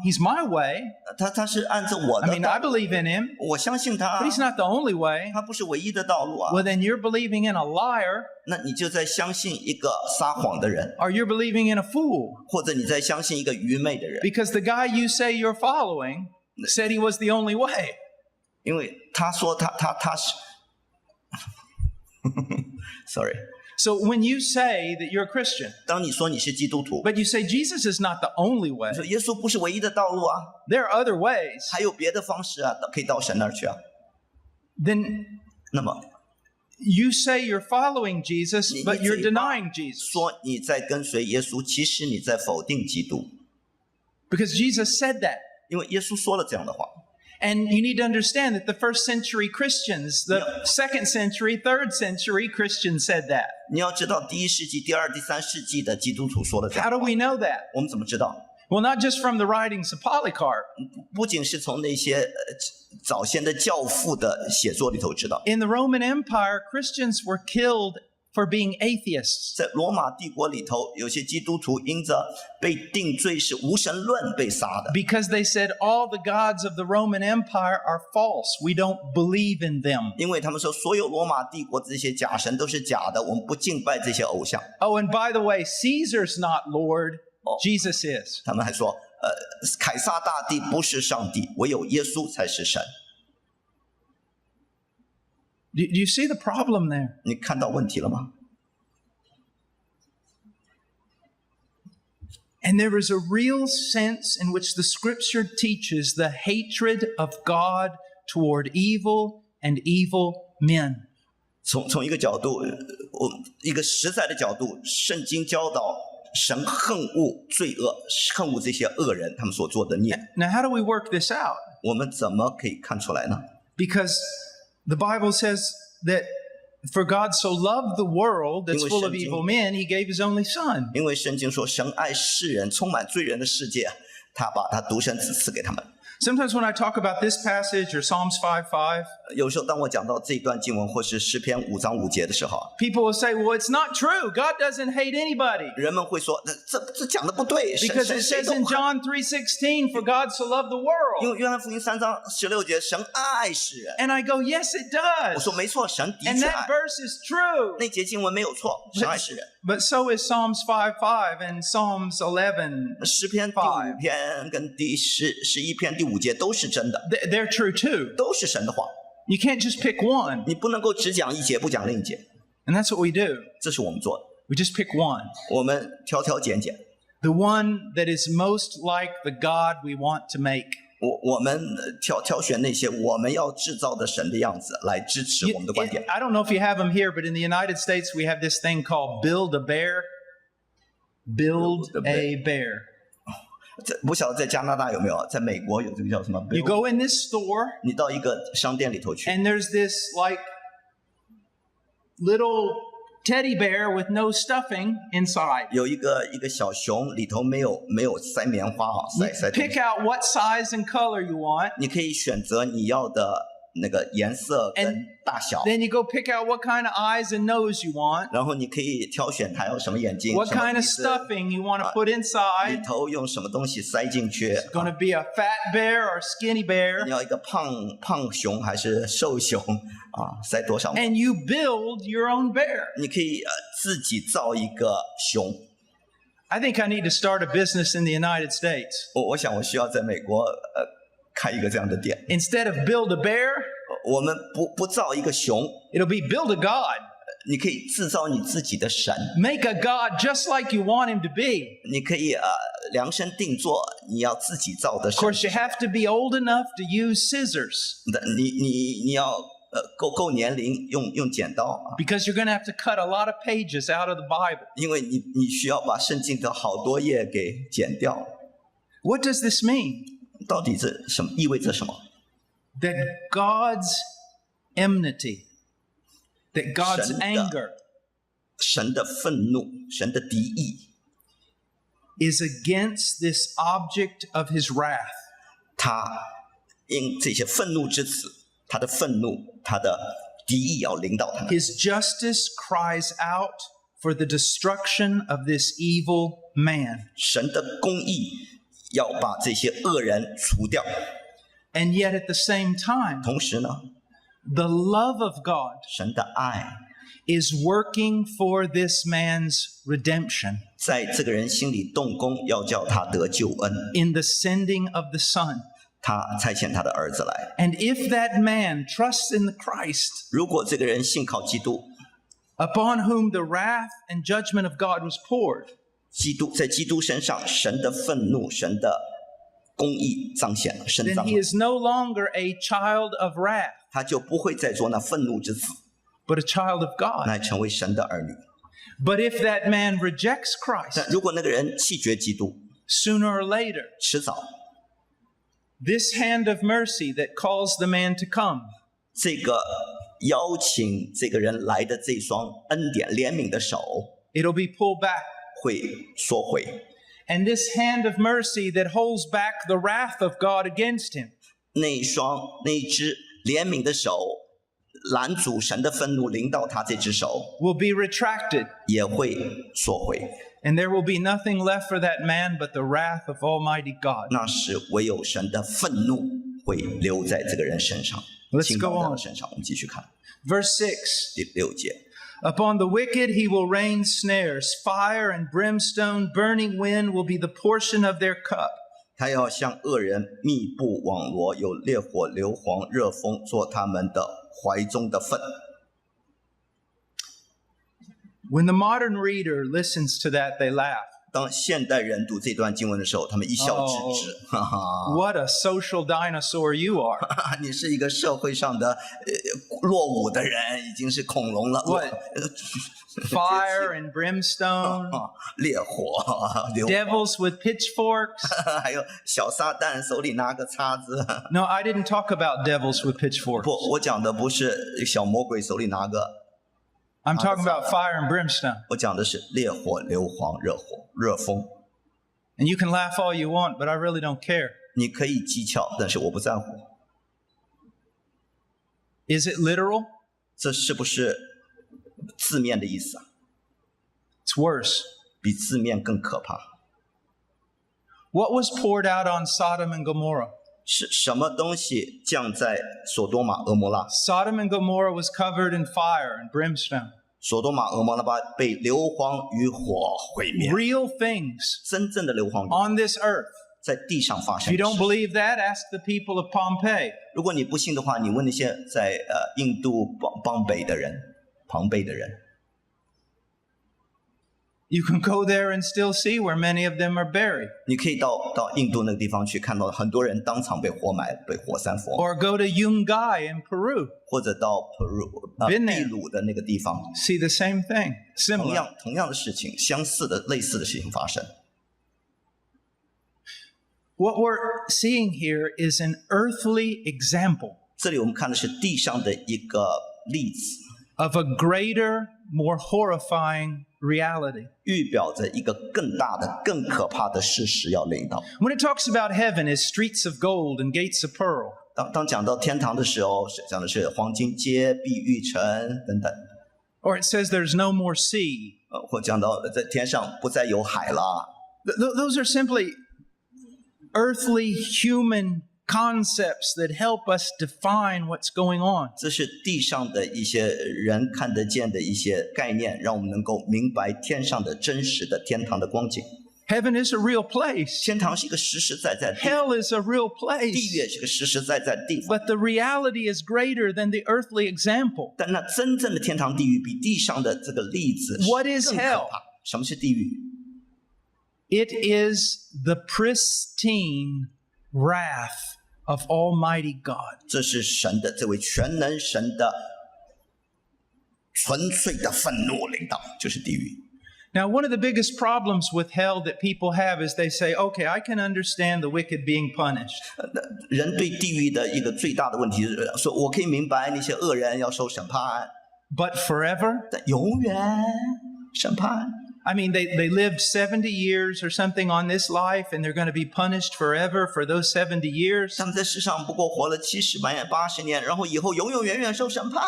He's my way. 他是按照我 I 的 mean, 道 I 路， believe in him, 我相信他 but he's not the only way. 他不是唯一的道路啊。 Well, then you're believing in a liar, 那你就在相信一个撒谎的人， or you're believing in a fool. 或者你在相信一个愚昧的人， Because the guy you say you're following said he was the only way. 因为他说他是，sorry， So when you say that you're a Christian, 当你说你是基督徒， but you say Jesus is not the only way, 你说耶稣不是唯一的道路啊， there are other ways, 还有别的方式啊，可以到神那儿去啊。 then 那么 you say you're following Jesus, 你 but you're 嘴巴 denying Jesus. 说你在跟随耶稣，其实你在否定基督， Because Jesus said that. 因为耶稣说了这样的话。 And you need to understand that the first century Christians, the second century, third century Christians said that. 你要知道，第一世纪、第二、第三世纪的基督徒说了这样 How 的 do 话， we know that? 我们怎么知道？ Well, not just from the writings of Polycarp. 不仅是从那些早先的教父的写作里头知道， In the Roman Empire, Christians were killed for being atheists. 在罗马帝国里头，有些基督徒因着被定罪是无神论被杀的， Because they said all the gods of the Roman Empire are false. We don't believe in them. 因为他们说所有罗马帝国这些假神都是假的，我们不敬拜这些偶像。 Oh, and by the way, Caesar's not Lord. Jesus is. 他们还说，凯撒大帝不是上帝，唯有耶稣才是神。 Do you see the problem there? 你看到问题了吗？ And there is a real sense in which the scripture teaches the hatred of God toward evil and evil men. 从一个角度，一个实在的角度，圣经教导神恨恶罪恶，恨恶这些恶人他们所做的孽。 Now, how do we work this out? 我们怎么可以看出来呢？ Because the Bible says that for God so loved the world that's full of evil men, he gave his only son. 因为圣经说，神爱世人，充满罪人的世界，他把他独生子赐给他们。 Sometimes when I talk about this passage or Psalms 5:5, 有时候当我讲到这一段经文或是诗篇5章5节的时候， people will say, well, it's not true. God doesn't hate anybody. 人们会说这讲的不对， Because it 谁 says 都 in 爱。 John 3:16, for God so loved the 因 world. 为约翰福音3章16节，神爱世人。 And I go, yes, it 我 does. 说没错，神的 And 确 that 爱。 verse is true. 那节经文没有错，神爱世人。 But so is Psalms 5:5 and Psalms 11. 诗篇第5篇跟第11篇第5节都是真的， They're true too. 都是神的话。 You can't just pick one. 你不能够只讲一节不讲另一节， And that's what we do. 这是我们做的。 We just pick one. 我们挑挑拣拣， The one that is most like the God we want to make. 我们挑选那些我们要制造的神的样子来支持我们的观点。 I don't know if you have them here, but in the United States, we have this thing called build a bear. Build a bear. 不晓得在加拿大有没有，在美国有这个叫什么 You build？ go in this store, 你到一个商店里头去， and there's this like little teddy bear with no stuffing inside. 有一个小熊，里头没有塞棉花啊， You 塞东西 pick out what size and color you want. 你可以选择你要的那个颜色跟大小， Then you go pick out what kind of eyes and nose you want, 然后你可以挑选它有什么眼睛， what 什么 kind 鼻 of 子， stuffing you want to put 里 inside. 头用什么东西塞进去。 Going to be a fat bear or a skinny bear. 你要一个胖熊还是瘦熊啊？塞多少？ And you build your own bear. 你可以自己造一个熊。 I think I need to start a business in the United States. 我想我需要在美国开一个这样的店。 Instead of build a bear, 我们不造一个熊， it'll be build a God. 你可以制造你自己的神， Make a God just like you want him to be. 你可以量身定做你要自己造的 Of 神。 course, you have to be old enough to use scissors 你要够年龄用剪刀啊， because you're going to have to cut a lot of pages out of the Bible. 因为你需要把圣经的好多页给剪掉。 What does this mean? 到底这什么意味着什么？ That God's enmity, that God's 神的 anger 神的愤怒，神的敌意， is against this object of his wrath. 他因这些愤怒之词，他的愤怒，他的敌意要领导他们。 His justice cries out for the destruction of this evil man. 神的公义要把这些恶人除掉， And yet at the same time, 同时呢， the love of God 神的爱 is working for this man's redemption 在这个人心里动工，要叫他得救恩。 in the sending of the Son. 他差遣他的儿子来。 And if that man trusts in the Christ, 如果这个人信靠基督， upon whom the wrath and judgment of God was poured, 在基督身上，神的愤怒、神的公义彰显了，伸 then 张 he 了， is no longer a child of wrath, 他就不会再做那愤怒之子， but a child of God. 乃成为神的儿女。 But if that man rejects 但 Christ, 如果那个人弃绝基督， sooner or later, 迟早 this hand of mercy that calls the man to come 这个邀请这个人来的这双恩典怜悯的手 it'll be pulled back. 会缩回， And this hand of mercy that holds back the wrath of God against him 那一只怜悯的手拦阻神的愤怒临到他这只手 will be retracted, 也会缩回。 and there will be nothing left for that man but the wrath of Almighty God. 那时唯有神的愤怒会留在这个人身上， Let's 倾 go 倒在他 on. 身上。我们继续看 Verse 6. 第6节。 Upon the wicked he will rain snares, fire and brimstone, burning wind will be the portion of their cup. 他要向恶人密布网罗，有烈火、硫磺、热风做他们的怀中的粪。 When the modern reader listens to that, they laugh. 当现代人读这段经文的时候，他们一笑置之。哈哈， What a social dinosaur you are. 你是一个社会上的落伍的人，已经是恐龙了。 What? Fire and brimstone, 烈火、硫磺， devils with pitchforks. 还有小撒旦手里拿个叉子。 No, I didn't talk about devils with pitchforks. 不，我讲的不是小魔鬼手里拿个， I'm talking about fire and brimstone. 我讲的是烈火、硫磺、热风。 And you can laugh all you want, but I really don't care. 你可以讥诮，但是我不在乎。Is it literal? 这是不是字面的意思啊？ It's worse. 比字面更可怕。 What was poured out on Sodom and Gomorrah? 是什么东西降在所多玛、俄摩拉？ Sodom and Gomorrah was covered in fire and brimstone. 所多玛、俄摩拉被硫磺与火毁灭。 Real things 真正的硫磺 on this earth. 在地上发 If 生 you 的 don't 事。 believe that, ask the people of Pompeii. 如果你不信的话，你问那些在印度邦北的人、庞贝的人， You can go there and still see where many of them are buried. 你可以到印度那个地方去，看到很多人当场被活埋、被火山活埋， Or go to Yungay in Peru. 或者到秘 Been there. 鲁的那个地方， See the same thing. 同 Similar. 样的事情、相似的、类似的事情发生。 What we're seeing here is an earthly example 这里我们看的是地上的一个例子， of a greater, more horrifying reality. 预表着一个更大的、更可怕的事实要临到。 When it talks about heaven as streets of gold and gates of pearl, 当讲到天堂的时候，讲的是黄金街、碧玉城等等， or it says there's no more sea, 或讲到在天上不再有海啦。 those are simply earthly human concepts that help us define what's going on. 这是地上的一些人看得见的一些概念，让我们能够明白天上的真实的天堂的光景。 Heaven is a real place. 天堂是一个实实在在的地， Hell is a real 地 place. 狱也是个实实在在的地方。 But the reality is greater than the earthly example. 但那真正的天堂、地狱比地上的这个例子 What is 更可 hell? 怕。什么是地狱？ It is the pristine wrath of Almighty God. 这是神的这位全能神的纯粹的愤怒领导，就是地狱。 Now, one of the biggest problems with hell that people have is they say, okay, I can understand the wicked being punished. 人对地狱的一个最大的问题是说，我可以明白那些恶人要受审判， But forever? 但永远审判。 I mean, they lived 70 years or something on this life, and they're going to be punished forever for those 70 years. 他们在世上不过活了70年、80年，然后以后永永远远受审判。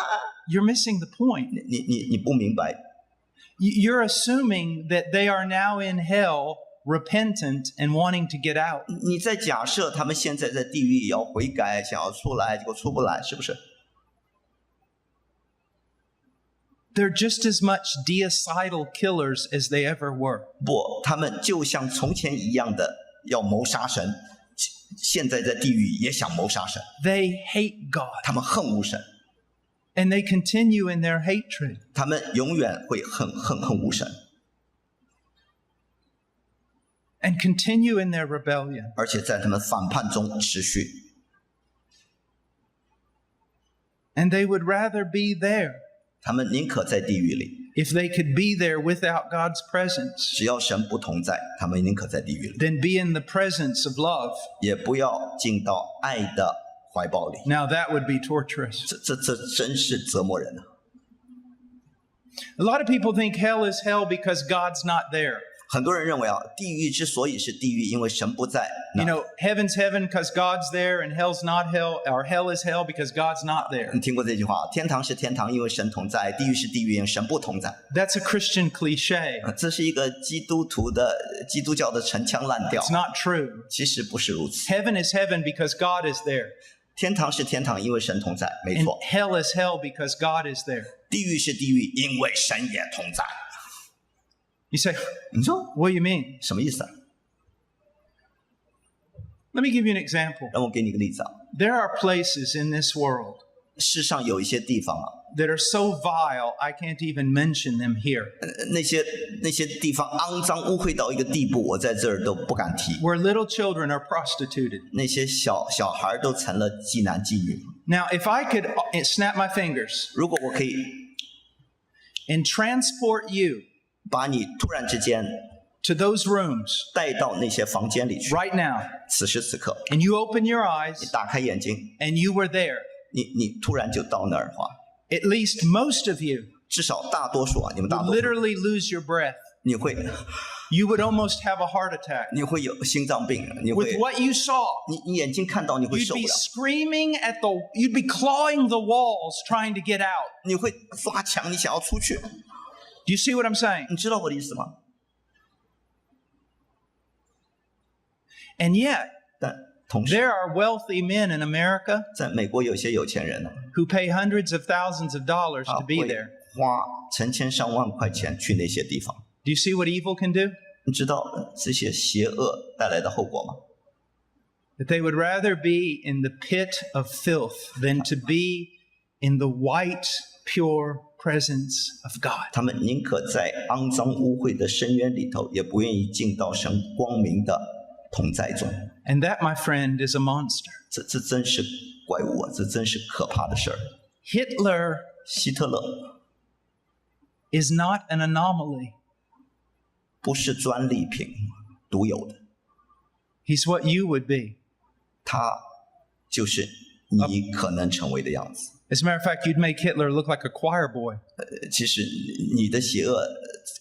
You're missing the point. 你不明白， You're assuming that they are now in hell, repentant and wanting to get out. 你在假设他们现在在地狱也要悔改，想要出来，结果出不来，是不是？ They're just as much deicidal killers as they ever were. 不，他们就像从前一样的要谋杀神，现在在地狱也想谋杀神， They hate God, 他们恨恶神， and they continue in their hatred. 他们永远会恨恶神， And continue in their rebellion. 而且在他们反叛中持续。 And they would rather be there 他们宁可在地狱里， if they could be there without God's presence 只要神不同在，他们宁可在地狱里， than be in the presence of love. 也不要进到爱的怀抱里。 Now that would be torturous. 这真是折磨人啊！ A lot of people think hell is hell because God's not there. 很多人认为啊，地狱之所以是地狱，因为神不在。 You know, heaven's heaven because God's there, and hell's not hell, or hell is hell because God's not there. 你听过这句话？天堂是天堂，因为神同在；地狱是地狱，因为神不同在。 That's a Christian cliche. 这是一个基督教的陈腔滥调 It's，not true. 其实不是如此。 Heaven is heaven because God is there. 天堂是天堂，因为神同在，没 And 错。 hell is hell because God is there. 地狱是地狱，因为神也同在。 You say, 你说 what do you mean? 什么意思啊？ Let me give you an example. 让我给你个例子啊。 There are places in this world 世上有一些地方啊， that are so vile, I can't even mention them here, 那些地方肮脏污秽到一个地步，我在这儿都不敢提。 where little children are prostituted. 那些小孩都成了妓男妓女。 Now, if I could snap my fingers 如果我可以 and transport you 把你突然之间 to those rooms 带到那些房间里去， right now, 此时此刻， and you open your eyes 你打开眼睛， and you were there, 你突然就到那儿的话， at least most of you 至少大多数啊，你们大 would 多数 literally lose your breath. 你会 You would almost have a heart attack. 你会有心脏病，你会 With what you saw, 你眼睛看到你会 you'd 受不 be 了， screaming you'd be clawing the walls trying to get out. 你会刷墙，你想要出去。 Do you see what I'm saying? 你知道我的意思吗？ And yet, 但同时， there are wealthy men in America 在美国有些有钱人呢， who pay hundreds of thousands of dollars 他 to be 会 there. 花成千上万块钱去那些地方。 Do you see what evil can do? 你知道这些邪恶带来的后果吗？ That they would rather be in the pit of filth than to be in the white, pure presence of God. 他们宁可在肮脏污秽的深渊里头，也不愿意进到神光明的同在中。 And that, my friend, is a monster. 这真是怪物啊！这真是可怕的事儿。 Hitler 希特勒 is not an anomaly. 不是专利品，独有的， He's what you would be. 他就是你可能成为的样子。 As a matter of fact, you'd make Hitler look like a choir boy. 其实你的邪恶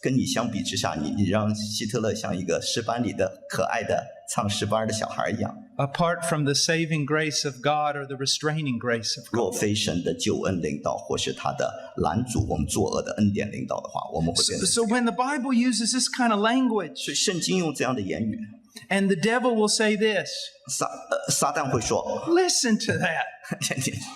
跟你相比之下，你让希特勒像一个诗班里的可爱的唱诗班的小孩一样。 Apart from the saving grace of God or the restraining grace of God. 若非神的救恩领导，或是他的拦阻我们作恶的恩典领导的话，我们会变成。 So when the Bible uses this kind of language, 所以圣经用这样的言语， and the devil will say this, 撒旦会说 listen to that.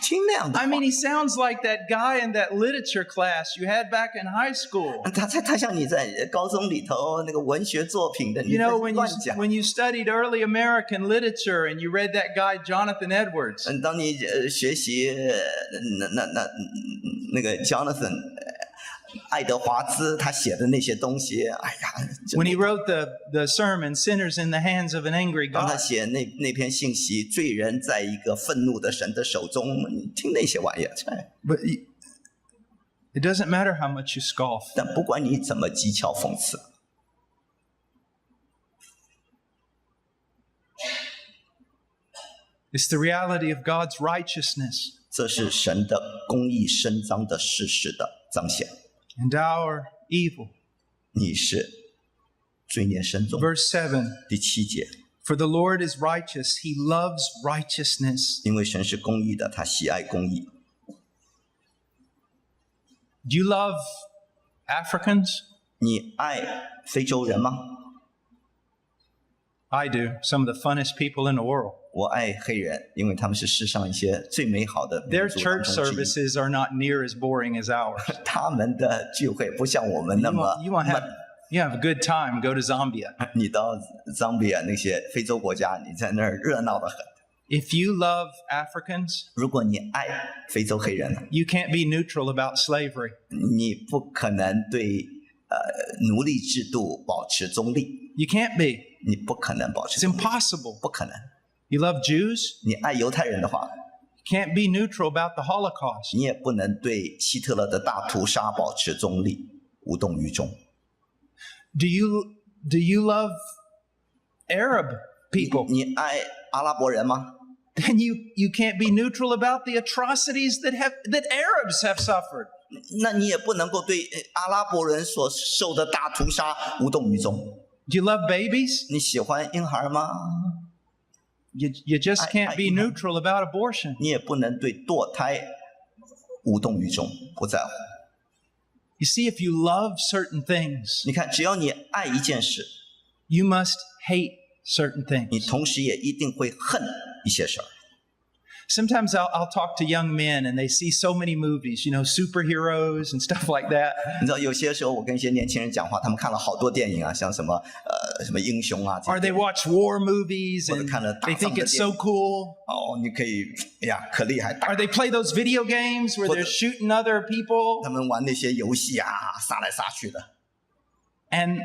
听那样的话。 I mean, he sounds like that guy in that literature class you had back in high school. 他像你在高中里头那个文学作品的，你 You 在 know, 乱讲。 when you studied early American literature and you read that guy Jonathan Edwards. 当你学习那个 Jonathan 爱德华兹他写的那些东西，哎呀， When he wrote the sermon, Sinners in the Hands of an Angry 当他 God. 写那篇信息，罪人在一个愤怒的神的手中，你听那些玩意儿， But it doesn't matter how much you scoff. 但不管你怎么讥诮讽刺， It's the reality of God's righteousness 这是神的公义伸张的事实的彰显。 and our evil. 你是罪孽深重。 Verse 7. 第7节， For the Lord is righteous. He loves righteousness. 因为神是公义的，他喜爱公义。 Do you love Africans? 你爱非洲人吗？ I do. Some of the funnest people in the world. 我爱黑人，因为他们是世上一些最美好的民 Their 族当 church 中之一。 services are not near as boring as ours. 他们的聚会不像我们那么 You want to 闷。 have a good time, go to Zambia. 你到桑比亚那些非洲国家，你在那儿热闹得很。 If you love Africans, 如果你爱非洲黑人， you can't be neutral about slavery. 你不可能对奴隶制度保持中立， You can't be. 你不可能保持 It's 中立， impossible. 不可能。 You love Jews, 你爱犹太人的话， you can't be neutral about the Holocaust. 你也不能对希特勒的大屠杀保持中立，无动于衷。 Do you love Arab people? 你爱阿拉伯人吗？ Then you can't be neutral about the atrocities that Arabs have suffered. 那你也不能够对阿拉伯人所受的大屠杀无动于衷。 Do you love babies? 你喜欢婴孩吗？ You just can't be neutral about abortion. 你也不能对堕胎无动于衷，不在乎。 You see, if you love certain things, 你看，只要你爱一件事， you must hate certain 你 things. 同时也一定会恨一些事儿。 Sometimes I'll talk to young men and they see so many movies, superheroes and stuff like that. 你知道，有些时候我跟一些年轻人讲话，他们看了好多电影啊，像什么英雄啊，这 Or 些 they watch war movies and they think it's so cool. 哦，你可以，哎呀，可厉害！ Or they play those video games where they're shooting other people. 他们玩那些游戏啊，杀来杀去的。 And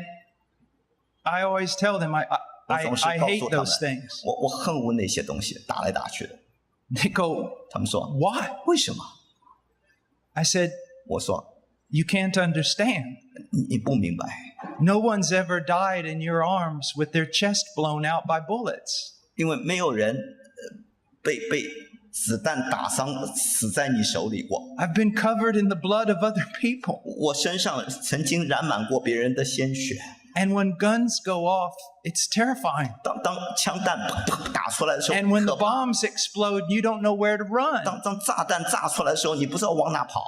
I always tell them I 我总是 hate 告诉他们 those things. 我恨恶那些东西，打来打去的。 They go, 他们说 why? 为什么？ I said, 我说 you can't understand. 你不明白， No one's ever died in your arms with their chest blown out by bullets. 因为没有人被子弹打伤死在你手里过。 I've been covered in the blood of other people. 我身上曾经染满过别人的鲜血， And when guns go off, it's terrifying. 当枪弹砰砰打出来的时候， And when 可 the 怕。 bombs explode, you don't know where to run. 当炸弹炸出来的时候，你不知道往哪跑。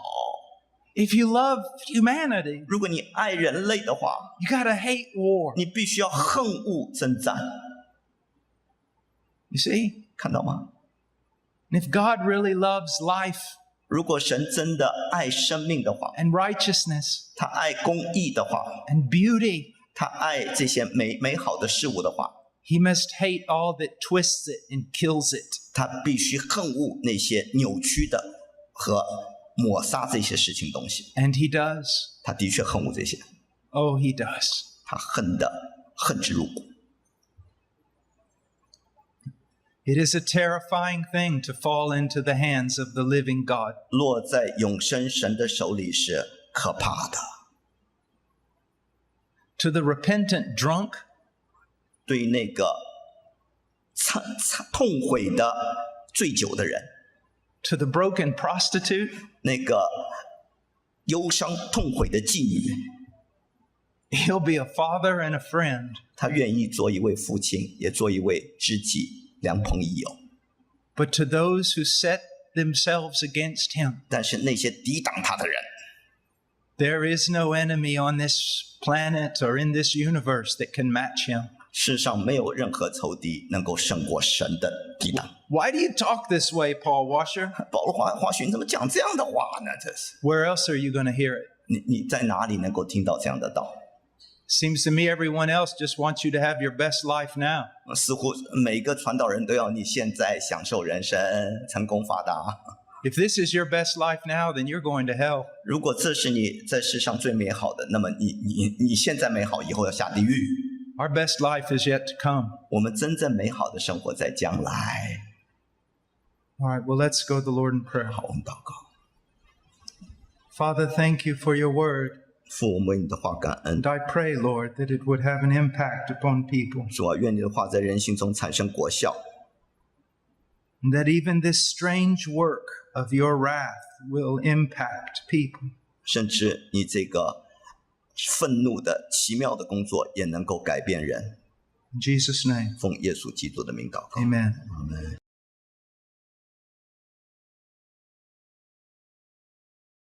If you love humanity, 如果你爱人类的话， you gotta hate war. 你必须要恨恶征战， You see? 看到吗？ And if God really loves life 如果神真的爱生命的话， and righteousness 他爱公义的话， and beauty, 他爱这些美好的事物的话， he must hate all that twists it and kills it. 他必须恨恶那些扭曲的和抹杀这些事情东西。 And he does. 他的确恨恶这些， Oh, he does. 他恨之入骨。 It is a terrifying thing to fall into the hands of the living God. 落在永生神的手里是可怕的。 To the repentant drunk, 对于那个痛悔的醉酒的人， to the broken prostitute, 那个忧伤痛悔的妓女， he'll be a father and a friend. 他愿意做一位父亲，也做一位知己、良朋益友。 But to those who set themselves against him, 但是那些抵挡他的人， there is no enemy on this planet or in this universe that can match him. 世上没有任何仇敌能够胜过神的抵挡。 Why do you talk this way, Paul Washer? 保罗华许你怎么讲这样的话呢？这是 Where else are you going to hear it? 你在哪里能够听到这样的道？ Seems to me everyone else just wants you to have your best life now. 似乎每个传道人都要你现在享受人生、成功发达。 If this is your best life now, then you're going to hell. 如果这是你在世上最美好的，那么你现在美好，以后要下地狱。 Our best life is yet to come. 我们真正美好的生活在将来。 All right, well, let's go to the Lord in prayer. 好，我们祷告。 Father, thank you for your word. 父，我们为你的话感恩。 And I pray, Lord, that it would have an impact upon people. 主啊，愿你的话在人心中产生果效， And that even this strange work of your wrath will impact people. 甚至你这个愤怒的奇妙的工作也能够改变人。 In Jesus' name, 奉耶稣基督的名祷告。 amen. 阿们。